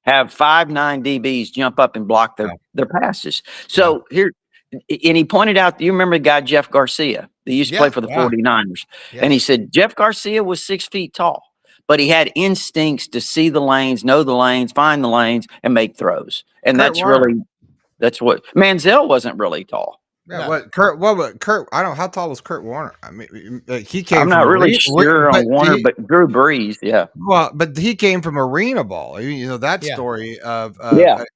have 5'9" DBs jump up and block their passes. So here, and he pointed out, you remember the guy Jeff Garcia that used to play for the 49ers? And he said Jeff Garcia was 6 feet tall, but he had instincts to see the lanes, know the lanes, find the lanes, and make throws. And that's what Manziel wasn't really tall. Yeah, what Kurt? I don't know how tall was Kurt Warner. I mean, he came. I'm not really sure on Warner, but Drew Brees, yeah. Well, but he came from arena ball. You know that story of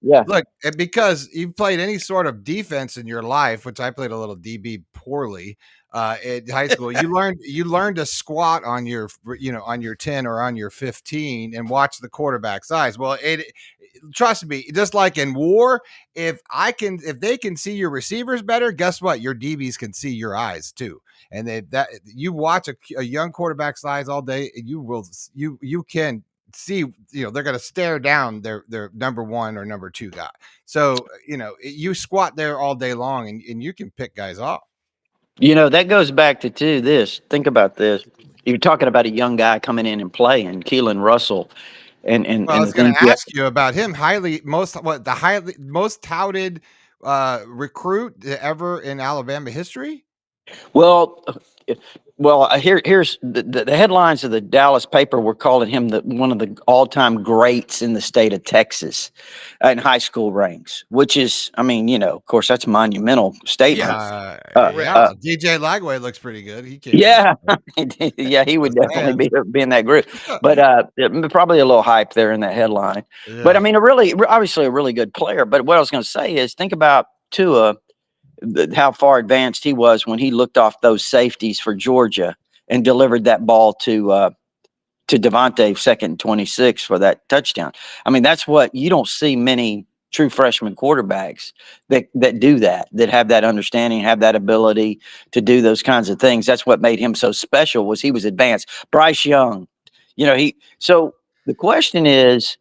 Look, because you played any sort of defense in your life, which I played a little DB poorly in high school. You learned to squat on your 10 or on your 15 and watch the quarterback's eyes. Well, trust me, just like in war, if they can see your receivers better, guess what? Your DBs can see your eyes too. And you watch a young quarterback's eyes all day, and you can see, they're going to stare down their number one or number two guy. So, you squat there all day long and you can pick guys off. That goes back to this. Think about this. You're talking about a young guy coming in and playing, Keelan Russell. And I was going to ask you about him. The most touted recruit ever in Alabama history. Well, here's the headlines of the Dallas paper were calling him one of the all-time greats in the state of Texas in high school ranks, which is, of course, that's a monumental statement. DJ Lagway looks pretty good. He he would definitely be in that group, but probably a little hype there in that headline. Yeah. But obviously a really good player. But what I was going to say is, think about Tua. How far advanced he was when he looked off those safeties for Georgia and delivered that ball to Devontae 2nd 26 for that touchdown. That's what you don't see many true freshman quarterbacks that do that have that understanding, have that ability to do those kinds of things. That's what made him so special, was he was advanced. Bryce Young, so the question is,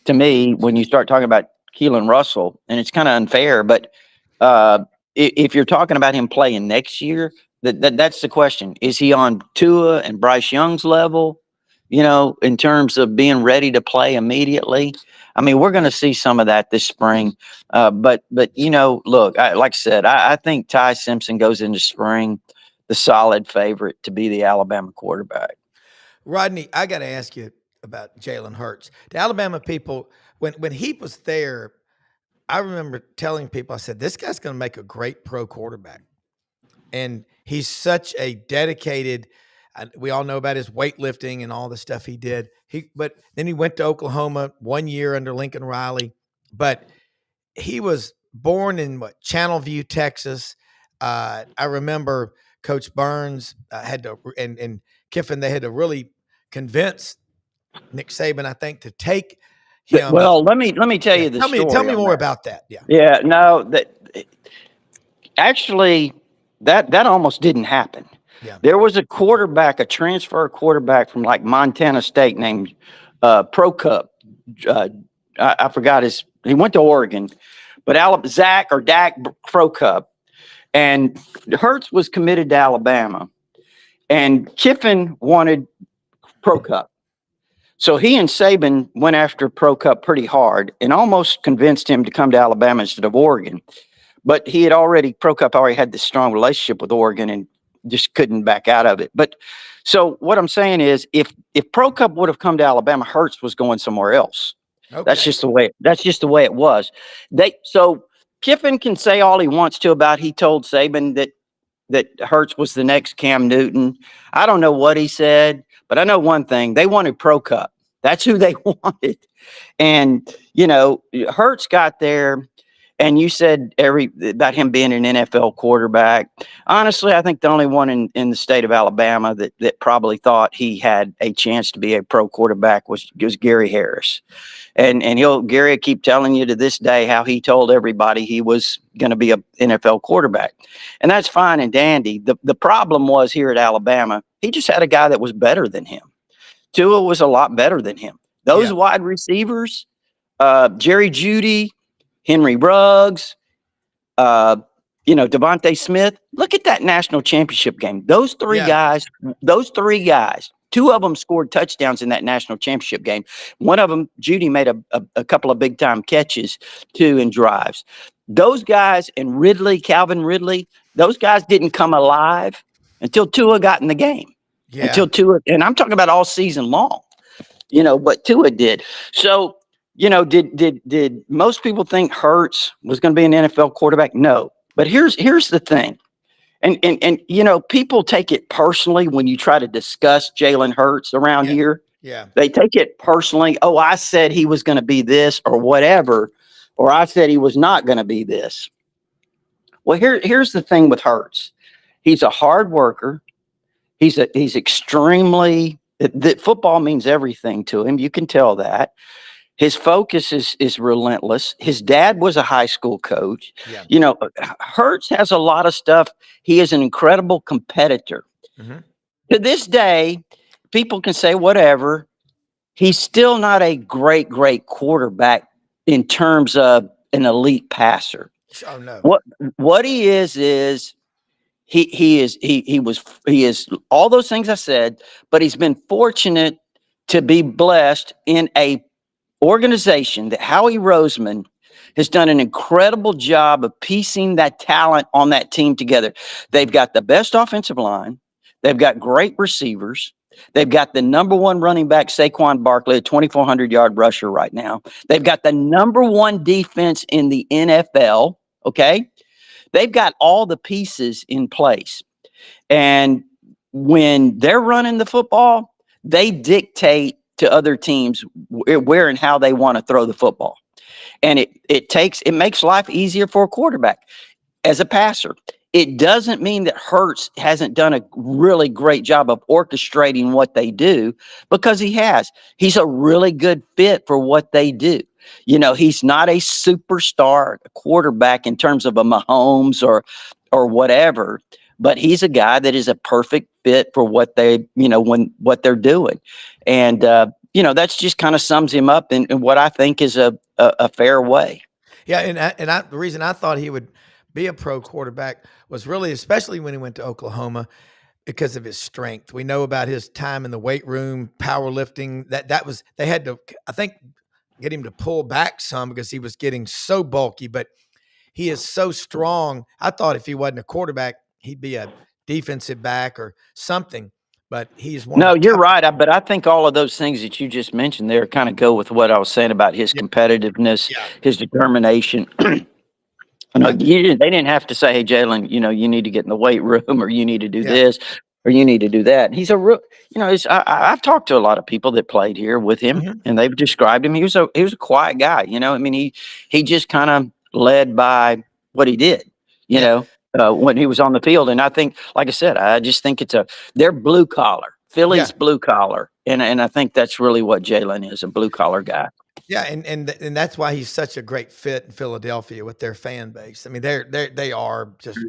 to me, when you start talking about Keelan Russell, and it's kind of unfair, but if you're talking about him playing next year, that's the question. Is he on Tua and Bryce Young's level, in terms of being ready to play immediately? We're going to see some of that this spring. But look, like I said, I think Ty Simpson goes into spring the solid favorite to be the Alabama quarterback. Rodney, I got to ask you about Jalen Hurts. The Alabama people, when he was there, I remember telling people, I said, this guy's going to make a great pro quarterback. And he's such a dedicated, we all know about his weightlifting and all the stuff he did. But then he went to Oklahoma 1 year under Lincoln Riley. But he was born in Channelview, Texas. I remember Coach Burns and Kiffin, they had to really convince Nick Saban, I think, to take him. Well, let me tell you the story. Tell me more about that. Yeah. No, actually that almost didn't happen. Yeah. There was a transfer quarterback from Montana State named Dak I forgot he went to Oregon, but Dak Procup, and Hurts was committed to Alabama, and Kiffin wanted Procup. So he and Saban went after Procup pretty hard and almost convinced him to come to Alabama instead of Oregon. But Procup already had this strong relationship with Oregon and just couldn't back out of it. But so what I'm saying is, if Procup would have come to Alabama, Hurts was going somewhere else. Okay. That's just the way it was. So Kiffin can say all he wants to about he told Saban that Hurts was the next Cam Newton. I don't know what he said, but I know one thing. They wanted Procup. That's who they wanted. And, Hurts got there, and you said about him being an NFL quarterback. Honestly, I think the only one in the state of Alabama that probably thought he had a chance to be a pro quarterback was Gary Harris. And Gary will keep telling you to this day how he told everybody he was going to be an NFL quarterback. And that's fine and dandy. The problem was here at Alabama, he just had a guy that was better than him. Tua was a lot better than him. Those wide receivers, Jerry Jeudy, Henry Ruggs, Devontae Smith. Look at that national championship game. Those three Yeah. guys, two of them scored touchdowns in that national championship game. One of them, Judy, made a couple of big time catches too in drives. Those guys and Calvin Ridley, those guys didn't come alive until Tua got in the game. Yeah. Until Tua, and I'm talking about all season long, but Tua did. So, did most people think Hurts was going to be an NFL quarterback? No. But here's the thing. And people take it personally when you try to discuss Jalen Hurts around here. Yeah. They take it personally. Oh, I said he was going to be this or whatever, or I said he was not going to be this. Well, here's the thing with Hurts. He's a hard worker. He's extremely football means everything to him. You can tell that. His focus is relentless. His dad was a high school coach. Yeah. Hurts has a lot of stuff. He is an incredible competitor. Mm-hmm. To this day, people can say whatever. He's still not a great quarterback in terms of an elite passer. Oh no. What he is he is all those things I said, but he's been fortunate to be blessed in a organization that Howie Roseman has done an incredible job of piecing that talent on that team together. They've got the best offensive line. They've got great receivers. They've got the number one running back, Saquon Barkley, a 2,400-yard rusher right now. They've got the number one defense in the NFL, okay? They've got all the pieces in place. And when they're running the football, they dictate to other teams where and how they want to throw the football. And it makes life easier for a quarterback as a passer. It doesn't mean that Hurts hasn't done a really great job of orchestrating what they do, because he has. He's a really good fit for what they do. He's not a superstar quarterback in terms of a Mahomes or whatever, but he's a guy that is a perfect fit for what what they're doing. And, that's just kind of sums him up in what I think is a fair way. Yeah. And the reason I thought he would be a pro quarterback was really, especially when he went to Oklahoma, because of his strength. We know about his time in the weight room, powerlifting. They had to, I think, get him to pull back some because he was getting so bulky, but he is so strong. I thought if he wasn't a quarterback, he'd be a defensive back or something, but he's one. No, of the you're top- right. But I think all of those things that you just mentioned there kind of go with what I was saying about his competitiveness, his determination. They didn't have to say, "Hey, Jalen, you need to get in the weight room, or you need to do this, or you need to do that." He's a real, I've talked to a lot of people that played here with him, and they've described him. He was a quiet guy. He just kind of led by what he did. When he was on the field, and I think, like I said, I just think they're blue collar. Philly's blue collar, and I think that's really what Jalen is, a blue collar guy. Yeah, and that's why he's such a great fit in Philadelphia with their fan base. I mean, they are just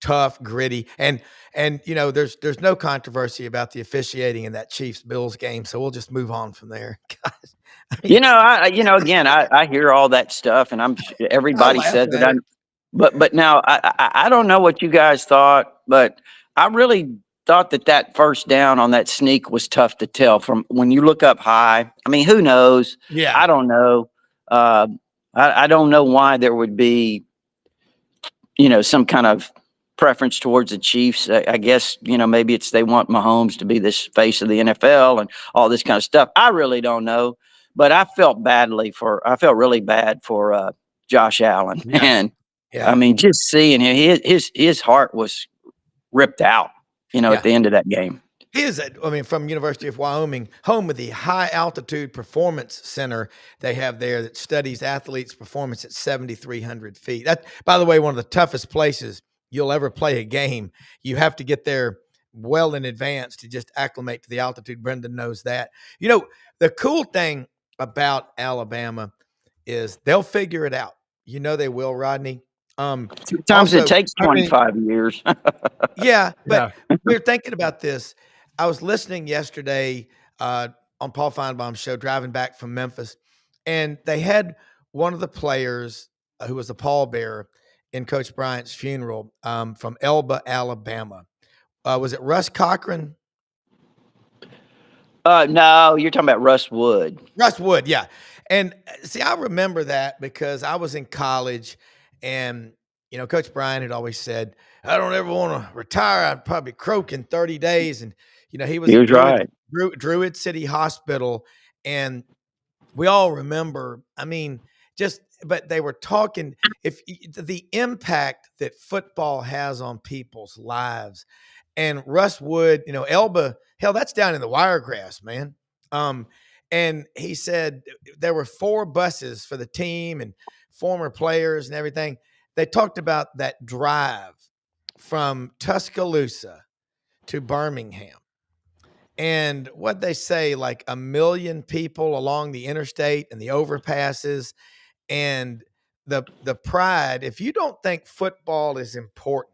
tough, gritty, and there's no controversy about the officiating in that Chiefs Bills game. So we'll just move on from there. Guys, Again, I hear all that stuff, and everybody says that. But now I don't know what you guys thought, but I really thought that first down on that sneak was tough to tell from when you look up high. I mean, who knows? Yeah, I don't know. I don't know why there would be, some kind of preference towards the Chiefs. I guess, maybe they want Mahomes to be this face of the NFL and all this kind of stuff. I really don't know, but I felt really bad for Josh Allen. And I mean, just seeing him, his heart was ripped out, at the end of that game. He is, from University of Wyoming, home of the High Altitude Performance Center they have there that studies athletes' performance at 7,300 feet. That, by the way, one of the toughest places you'll ever play a game. You have to get there well in advance to just acclimate to the altitude. Brendan knows that. The cool thing about Alabama is they'll figure it out. They will, Rodney. Sometimes it takes 25 years. But we're thinking about this. I was listening yesterday on Paul Feinbaum's show, driving back from Memphis, and they had one of the players who was a pallbearer in Coach Bryant's funeral from Elba, Alabama. Was it Russ Cochran? No, you're talking about Russ Wood. Russ Wood, yeah. And see, I remember that because I was in college, and Coach Bryant had always said, "I don't ever want to retire. I'd probably croak in 30 days." And he was He at was right. Druid City Hospital, and we all remember. I mean, but they were talking if the impact that football has on people's lives. And Russ Wood, Elba, hell, that's down in the Wiregrass, man. Um, and he said there were 4 buses for the team and former players and everything. They talked about that drive from Tuscaloosa to Birmingham. And what they say, like 1 million people along the interstate and the overpasses and the pride. If you don't think football is important,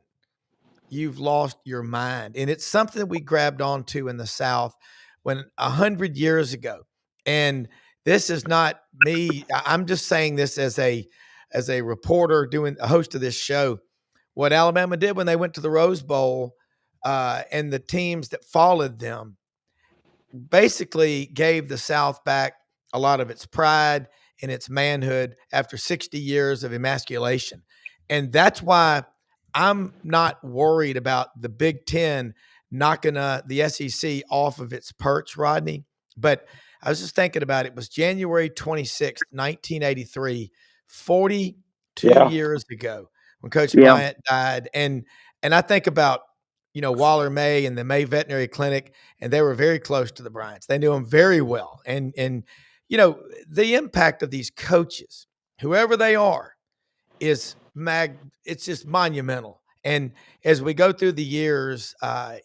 you've lost your mind. And it's something we grabbed onto in the South when 100 years ago. And this is not me. I'm just saying this as a reporter doing a host of this show. What Alabama did when they went to the Rose Bowl and the teams that followed them basically gave the South back a lot of its pride and its manhood after 60 years of emasculation. And that's why I'm not worried about the Big Ten knocking the SEC off of its perch, Rodney. But I was just thinking about it. It was January 26th, 1983, 42 Yeah. years ago when Coach Yeah. Bryant died. And I think about, Waller May and the May Veterinary Clinic, and they were very close to the Bryants. They knew them very well. And the impact of these coaches, whoever they are, is it's just monumental. And as we go through the years,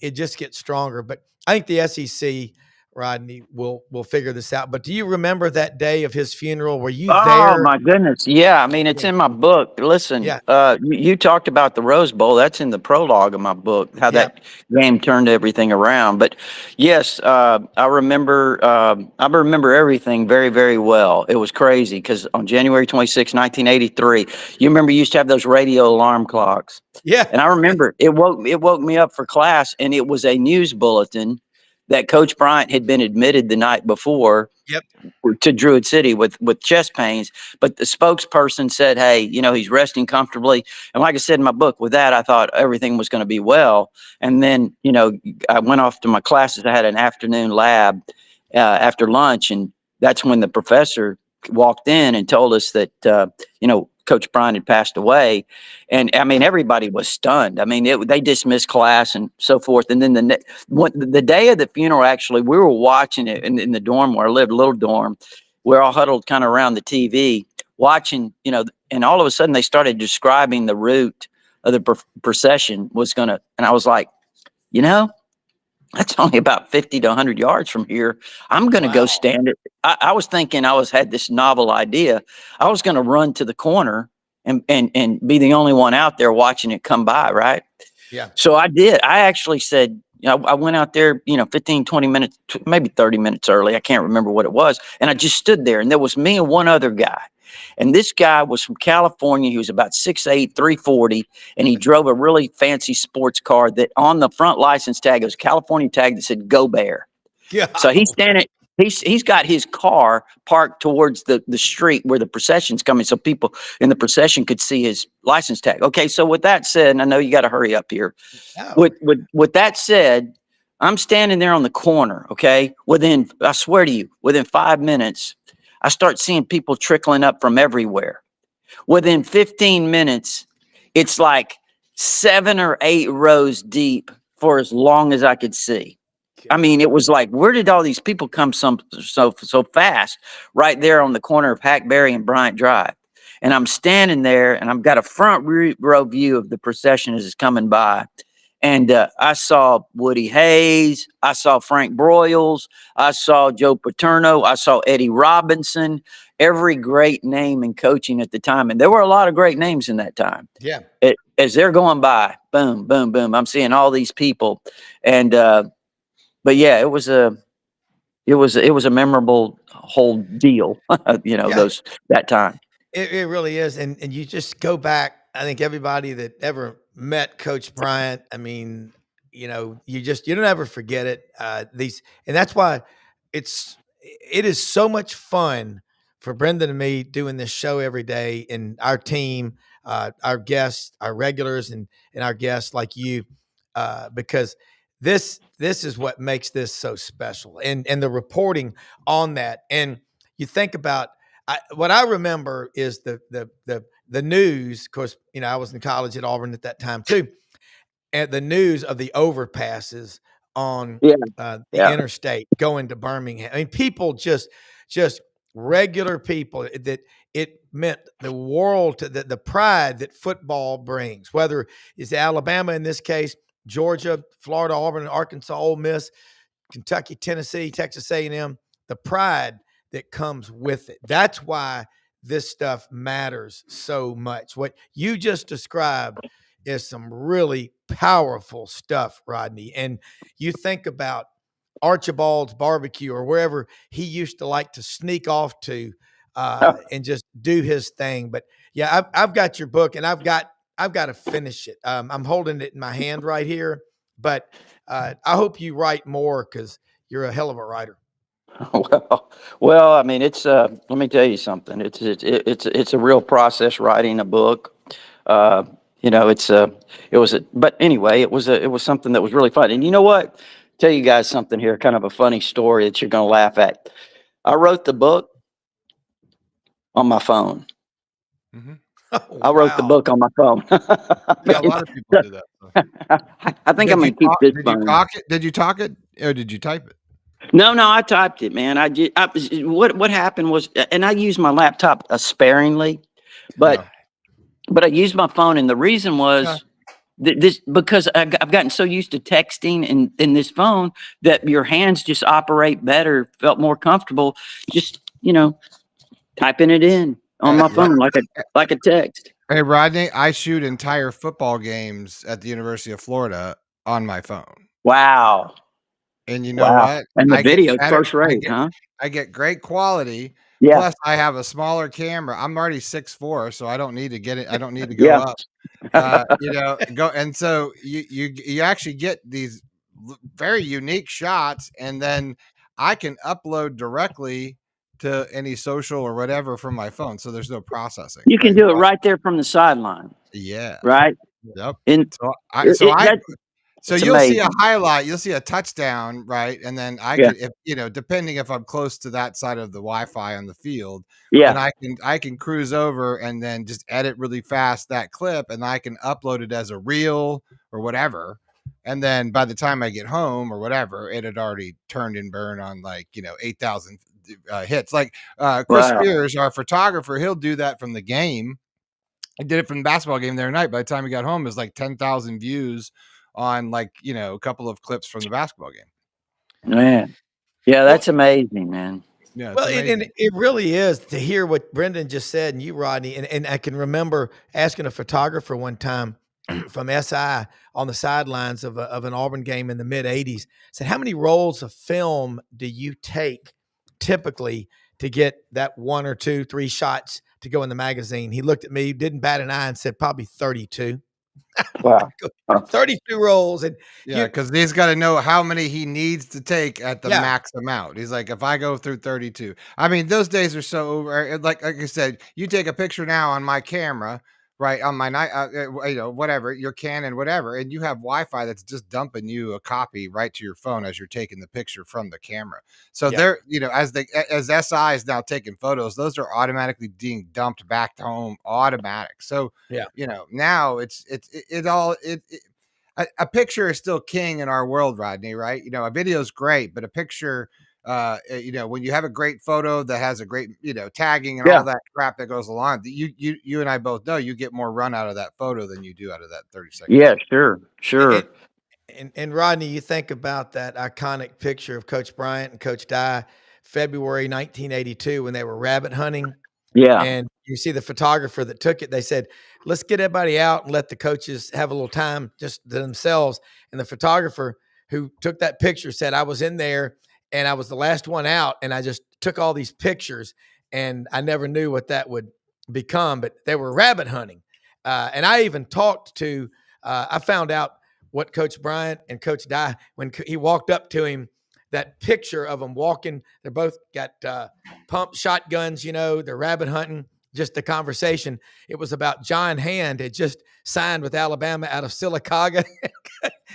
it just gets stronger. But I think the SEC, Rodney, will figure this out. But do you remember that day of his funeral? Were you Oh there? my goodness. Yeah. I mean, it's Yeah. in my book. Listen, Yeah. you talked about the Rose Bowl. That's in the prologue of my book, how Yeah. that game turned everything around. But yes, I remember everything very, very well. It was crazy because on January 26, 1983, you remember you used to have those radio alarm clocks. Yeah. And I remember it woke me up for class, and it was a news bulletin that Coach Bryant had been admitted the night before Yep. to Druid City with chest pains, but the spokesperson said, "Hey, he's resting comfortably." And like I said in my book, with that, I thought everything was going to be well. And then, I went off to my classes. I had an afternoon lab after lunch, and that's when the professor walked in and told us that Coach Bryant had passed away. And I mean, everybody was stunned. I mean, they dismissed class and so forth. And then the day of the funeral, actually, we were watching it in the dorm where I lived, a little dorm. We're all huddled kind of around the TV watching, and all of a sudden they started describing the route of the procession was going to, and I was like, that's only about 50 to 100 yards from here. I'm going to go stand it. I was thinking had this novel idea. I was going to run to the corner and be the only one out there watching it come by. Right. Yeah. So I did. I actually said, I went out there, 15, 20 minutes, maybe 30 minutes early. I can't remember what it was. And I just stood there, and there was me and one other guy. And this guy was from California. He was about 6'8", 340, and he drove a really fancy sports car that on the front license tag, it was a California tag that said "Go Bear." Yeah. So he's standing. He's got his car parked towards the street where the procession's coming, so people in the procession could see his license tag. Okay, so with that said, and I know you got to hurry up here. Oh. With that said, I'm standing there on the corner. Okay, I swear to you, within 5 minutes, I start seeing people trickling up from everywhere. Within 15 minutes, it's like 7 or 8 rows deep for as long as I could see. I mean, it was like, where did all these people come so fast? Right there on the corner of Hackberry and Bryant Drive. And I'm standing there, and I've got a front row view of the procession as it's coming by. And I saw Woody Hayes. I saw Frank Broyles. I saw Joe Paterno. I saw Eddie Robinson. Every great name in coaching at the time. And there were a lot of great names in that time. Yeah. As they're going by, boom, boom, boom, I'm seeing all these people. And but yeah, it was a memorable whole deal, Yeah. that time. It really is. And you just go back. I think everybody that ever met Coach Bryant, I mean, you don't ever forget it. And that's why it is so much fun for Brendan and me doing this show every day, and our team, our guests, our regulars, and our guests like you, because this is what makes this so special, and the reporting on that. And you think about what I remember is the news. Of course, I was in college at Auburn at that time too, and the news of the overpasses on Yeah. the interstate going to Birmingham. I mean, people just regular people that it meant the world to the pride that football brings, whether it's Alabama in this case, Georgia, Florida, Auburn, Arkansas, Ole Miss, Kentucky, Tennessee, Texas A&M, the pride that comes with it. That's why this stuff matters so much. What you just described is some really powerful stuff, Rodney. And you think about Archibald's barbecue or wherever he used to like to sneak off to and just do his thing. But yeah, I've got your book, and I've got to finish it. I'm holding it in my hand right here, but I hope you write more, because you're a hell of a writer. Well, I mean, it's let me tell you something. It's a real process writing a book. But anyway, it was something that was really fun. And you know what? Tell you guys something here, kind of a funny story that you're going to laugh at. I wrote the book on my phone. Mm-hmm. Oh, I wrote the wow. book on my phone. Yeah, a lot of people do that. I think I'm going to keep this phone. Did you talk it or did you type it? No, I typed it, man. What happened was, and I used my laptop sparingly, but I used my phone, and the reason was this because I've gotten so used to texting in this phone that your hands just operate better, felt more comfortable, just typing it in on my phone like a text. Hey, Rodney, I shoot entire football games at the University of Florida on my phone. Wow. And you know what? And the video's first rate, huh? I get great quality. Yeah. Plus, I have a smaller camera. I'm already 6'4", so I don't need to get it. I don't need to go up. Go. And so you actually get these very unique shots, and then I can upload directly to any social or whatever from my phone. So there's no processing. You can do it right there from the sideline. Yeah. Right. Yep. And so you'll see a highlight, you'll see a touchdown, right? And then could, if depending if I'm close to that side of the Wi-Fi on the field, then I can cruise over and then just edit really fast that clip, and I can upload it as a reel or whatever. And then by the time I get home or whatever, it had already turned and burned on 8,000 hits. Like Chris Spears, our photographer, he'll do that from the game. I did it from the basketball game the other night. By the time he got home, it was like 10,000 views on a couple of clips from the basketball game. Man. Yeah, that's amazing, man. Yeah, well, and it really is, to hear what Brendan just said, and you, Rodney, and I can remember asking a photographer one time from SI on the sidelines of an Auburn game in the mid-'80s, said, how many rolls of film do you take typically to get that 1 or 2, 3 shots to go in the magazine? He looked at me, didn't bat an eye, and said, probably 32. Wow. 32 rolls. And because he's got to know how many he needs to take at the max amount. He's like, if I go through 32, I mean, those days are so over. Like I said, you take a picture now on my camera, right, on my whatever, your Canon, whatever, and you have Wi-Fi that's just dumping you a copy right to your phone as you're taking the picture from the camera. So they're, as SI is now taking photos, those are automatically being dumped back to home, automatic. So now a picture is still king in our world, Rodney, right? A video is great, but a picture, when you have a great photo that has a great, tagging and all that crap that goes along, you and I both know you get more run out of that photo than you do out of that 30 seconds. Yeah, sure. And Rodney, you think about that iconic picture of Coach Bryant and Coach Dye, February 1982, when they were rabbit hunting. Yeah. And you see the photographer that took it, they said, let's get everybody out and let the coaches have a little time just to themselves. And the photographer who took that picture said, I was in there and I was the last one out, and I just took all these pictures, and I never knew what that would become, but they were rabbit hunting. And I even talked to, I found out what Coach Bryant and Coach Dye, when he walked up to him, that picture of them walking, they're both got pump shotguns, they're rabbit hunting, just the conversation. It was about John Hand had just signed with Alabama out of Sylacauga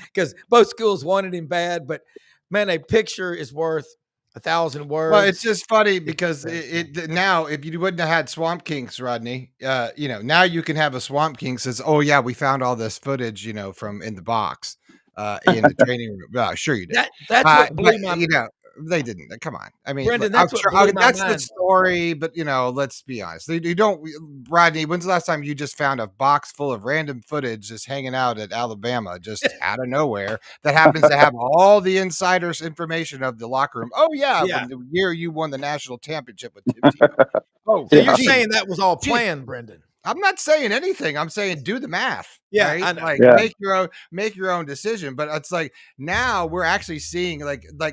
because both schools wanted him bad. But man, a picture is worth 1,000 words. Well, it's just funny because it now, if you wouldn't have had Swamp Kings, Rodney, now you can have a Swamp King says, "Oh yeah, we found all this footage, from in the box, in the training room." Sure you did. That's what blew my mind. They didn't. Come on. I mean, Brendan, that's what blew my that's mind. the story. But let's be honest. You don't, Rodney. When's the last time you just found a box full of random footage just hanging out at Alabama, just out of nowhere, that happens to have all the insiders' information of the locker room? Oh yeah, when the year you won the national championship with Tim Tebow. Oh, so you're saying that was all planned, Brendan? I'm not saying anything. I'm saying do the math. Yeah, right? I know. Like make your own decision. But it's like now we're actually seeing like I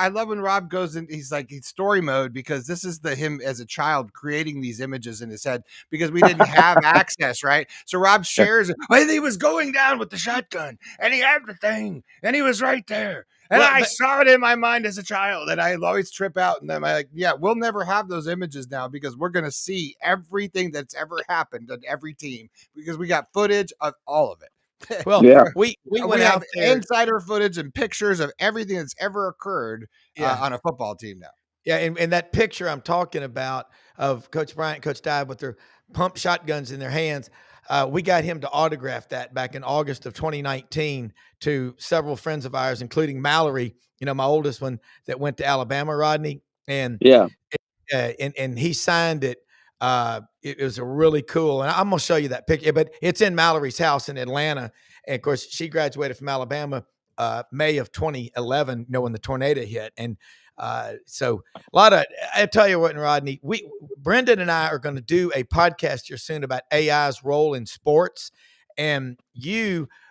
love when Rob goes in. He's like he's story mode because this is him as a child creating these images in his head because we didn't have access, right? So Rob shares it. And he was going down with the shotgun and he had the thing and he was right there. And I saw it in my mind as a child, and I always trip out. And then I'm like, yeah, we'll never have those images now because we're going to see everything that's ever happened on every team because we got footage of all of it. Well, we went out there, insider footage and pictures of everything that's ever occurred on a football team now. Yeah, and that picture I'm talking about of Coach Bryant and Coach Dye with their pump shotguns in their hands, we got him to autograph that back in August of 2019 to several friends of ours, including Mallory, my oldest one that went to Alabama, Rodney. And and he signed it. It was a really cool, and I'm going to show you that picture, but it's in Mallory's house in Atlanta. And of course, she graduated from Alabama May of 2011, when the tornado hit. And so a lot of, I tell you what, Rodney, Brendan and I are going to do a podcast here soon about AI's role in sports. And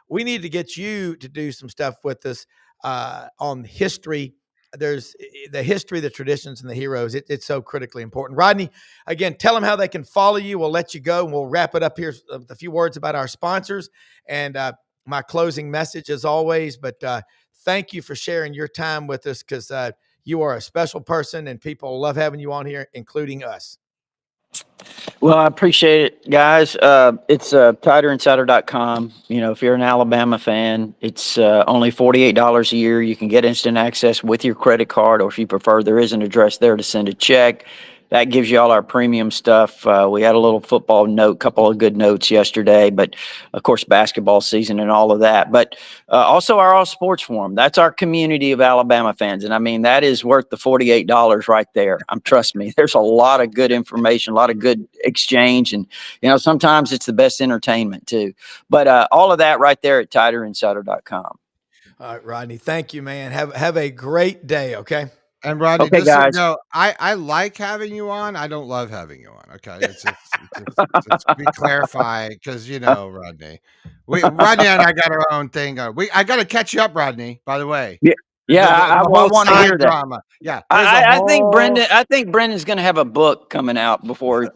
we need to get you to do some stuff with us on history. There's the history, the traditions, and the heroes. It's so critically important. Rodney, again, tell them how they can follow you. We'll let you go, and we'll wrap it up here with a few words about our sponsors and my closing message as always. But thank you for sharing your time with us because you are a special person, and people love having you on here, including us. Well, I appreciate it, guys. It's TiderInsider.com. If you're an Alabama fan, it's only $48 a year. You can get instant access with your credit card, or if you prefer, there is an address there to send a check. That gives you all our premium stuff. We had a little football note, couple of good notes yesterday, but of course, basketball season and all of that. But also our All Sports Forum. That's our community of Alabama fans. And I mean, that is worth the $48 right there. Trust me, there's a lot of good information, a lot of good exchange. And, sometimes it's the best entertainment too. But all of that right there at TiderInsider.com. All right, Rodney. Thank you, man. Have a great day. Okay. And Rodney, okay, just guys. So you know, I like having you on. I don't love having you on. Okay, it's we clarify because Rodney, Rodney and I got our own thing. I got to catch you up, Rodney. By the way, I want to hear that. Drama. Yeah, I think Brendan's going to have a book coming out before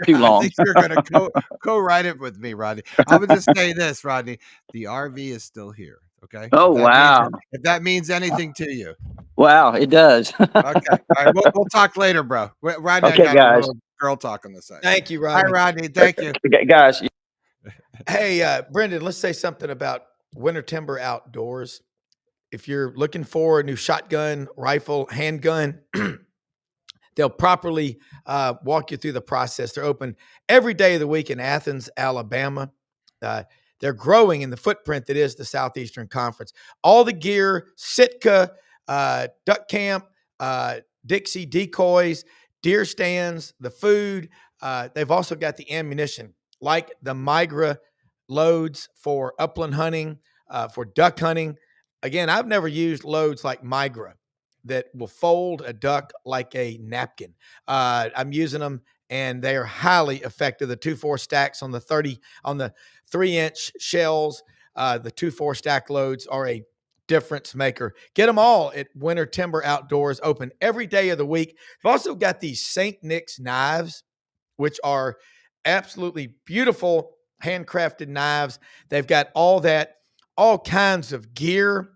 too long. I think you're going to co-write it with me, Rodney. I would just say this, Rodney: the RV is still here. Okay. Oh, wow. If that means anything to you. Wow, it does. Okay. All right. We'll talk later, bro. Rodney, okay, I got guys. a little girl talk on the side. Thank you, Rodney. Hi, Rodney. Thank you. Okay, guys. Hey, Brendan, let's say something about Winter Timber Outdoors. If you're looking for a new shotgun, rifle, handgun, they'll properly walk you through the process. They're open every day of the week in Athens, Alabama. They're growing in the footprint that is the Southeastern Conference. All the gear, Sitka, duck camp, Dixie decoys, deer stands, the food. They've also got the ammunition, like the Migra loads for upland hunting, for duck hunting. Again, I've never used loads like Migra that will fold a duck like a napkin. I'm using them, and they are highly effective. The 2-4 stacks on the 3-inch shells, the 2-4 stack loads are a difference maker. Get them all at Winter Timber Outdoors, open every day of the week. We've also got these St. Nick's knives, which are absolutely beautiful handcrafted knives. They've got all that, all kinds of gear.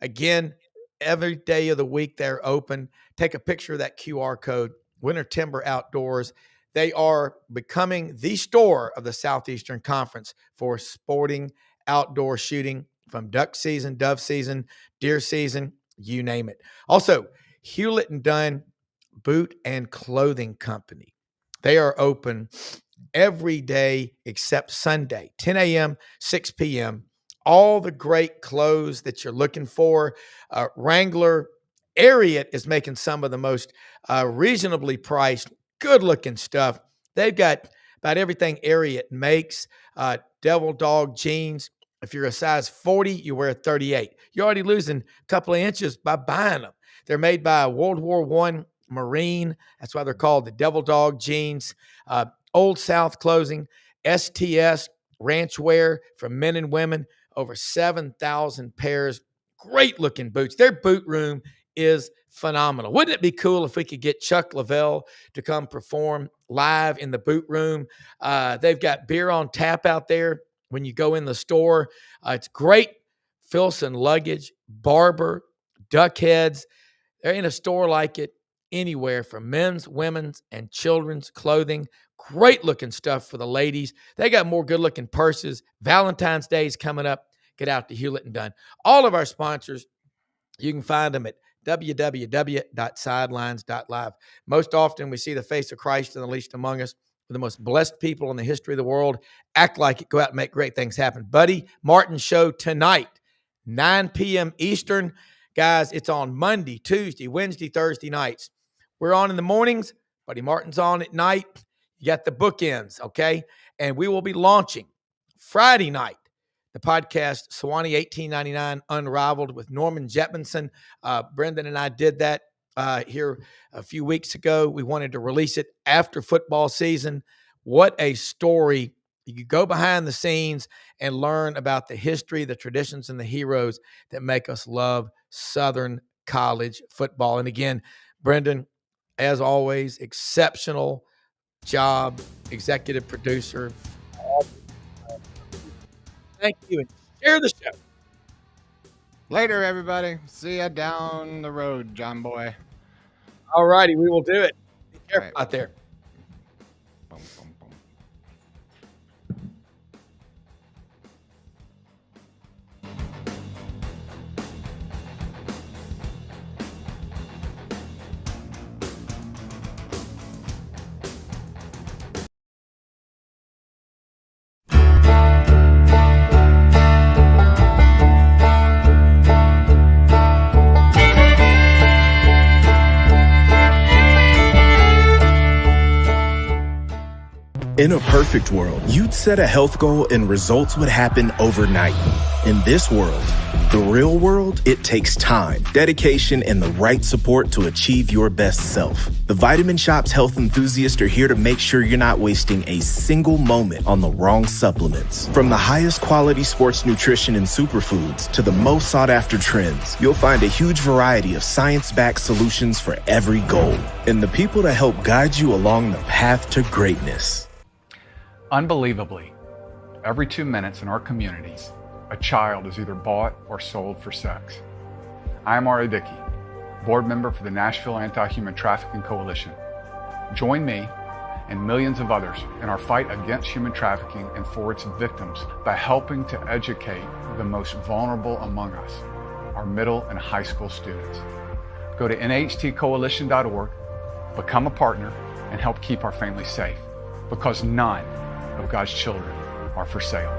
Again, every day of the week they're open. Take a picture of that QR code, Winter Timber Outdoors. They are becoming the store of the Southeastern Conference for sporting outdoor shooting, from duck season, dove season, deer season, you name it. Also, Hewlett and Dunn Boot and Clothing Company. They are open every day except Sunday, 10 a.m., 6 p.m. All the great clothes that you're looking for. Wrangler, Ariat is making some of the most reasonably priced, good-looking stuff. They've got about everything Ariat makes. Devil Dog jeans. If you're a size 40, you wear a 38. You're already losing a couple of inches by buying them. They're made by a World War I Marine. That's why they're called the Devil Dog jeans. Old South Clothing, STS, ranch wear for men and women, over 7,000 pairs. Great looking boots. Their boot room is phenomenal. Wouldn't it be cool if we could get Chuck Lavelle to come perform live in the boot room? They've got beer on tap out there when you go in the store. It's great. Filson luggage, Barber, Duck Heads. There ain't a store like it anywhere for men's, women's, and children's clothing. Great looking stuff for the ladies. They got more good looking purses. Valentine's Day is coming up. Get out to Hewlett and Dunn. All of our sponsors, you can find them at www.sidelines.live. Most often we see the face of Christ in the least among us. We're the most blessed people in the history of the world. Act like it. Go out and make great things happen. Buddy Martin show tonight, 9 p.m. Eastern. Guys, it's on Monday, Tuesday, Wednesday, Thursday nights. We're on in the mornings. Buddy Martin's on at night. You got the bookends, okay? And we will be launching Friday night the podcast, Sewanee 1899 Unrivaled with Norman Jetmanson. Brendan and I did that here a few weeks ago. We wanted to release it after football season. What a story. You could go behind the scenes and learn about the history, the traditions, and the heroes that make us love Southern college football. And again, Brendan, as always, exceptional job, executive producer. Thank you, and share the show. Later, everybody. See ya down the road, John boy. All righty, we will do it. Be careful right. out there. Boom, boom, boom. In a perfect world, you'd set a health goal and results would happen overnight. In this world, the real world, it takes time, dedication, and the right support to achieve your best self. The Vitamin Shopp's health enthusiasts are here to make sure you're not wasting a single moment on the wrong supplements. From the highest quality sports nutrition and superfoods to the most sought after trends, you'll find a huge variety of science-backed solutions for every goal. And the people to help guide you along the path to greatness. Unbelievably, every 2 minutes in our communities, a child is either bought or sold for sex. I am Ari Dickey, board member for the Nashville Anti-Human Trafficking Coalition. Join me and millions of others in our fight against human trafficking and for its victims by helping to educate the most vulnerable among us, our middle and high school students. Go to nhtcoalition.org, become a partner, and help keep our families safe, because none of God's children are for sale.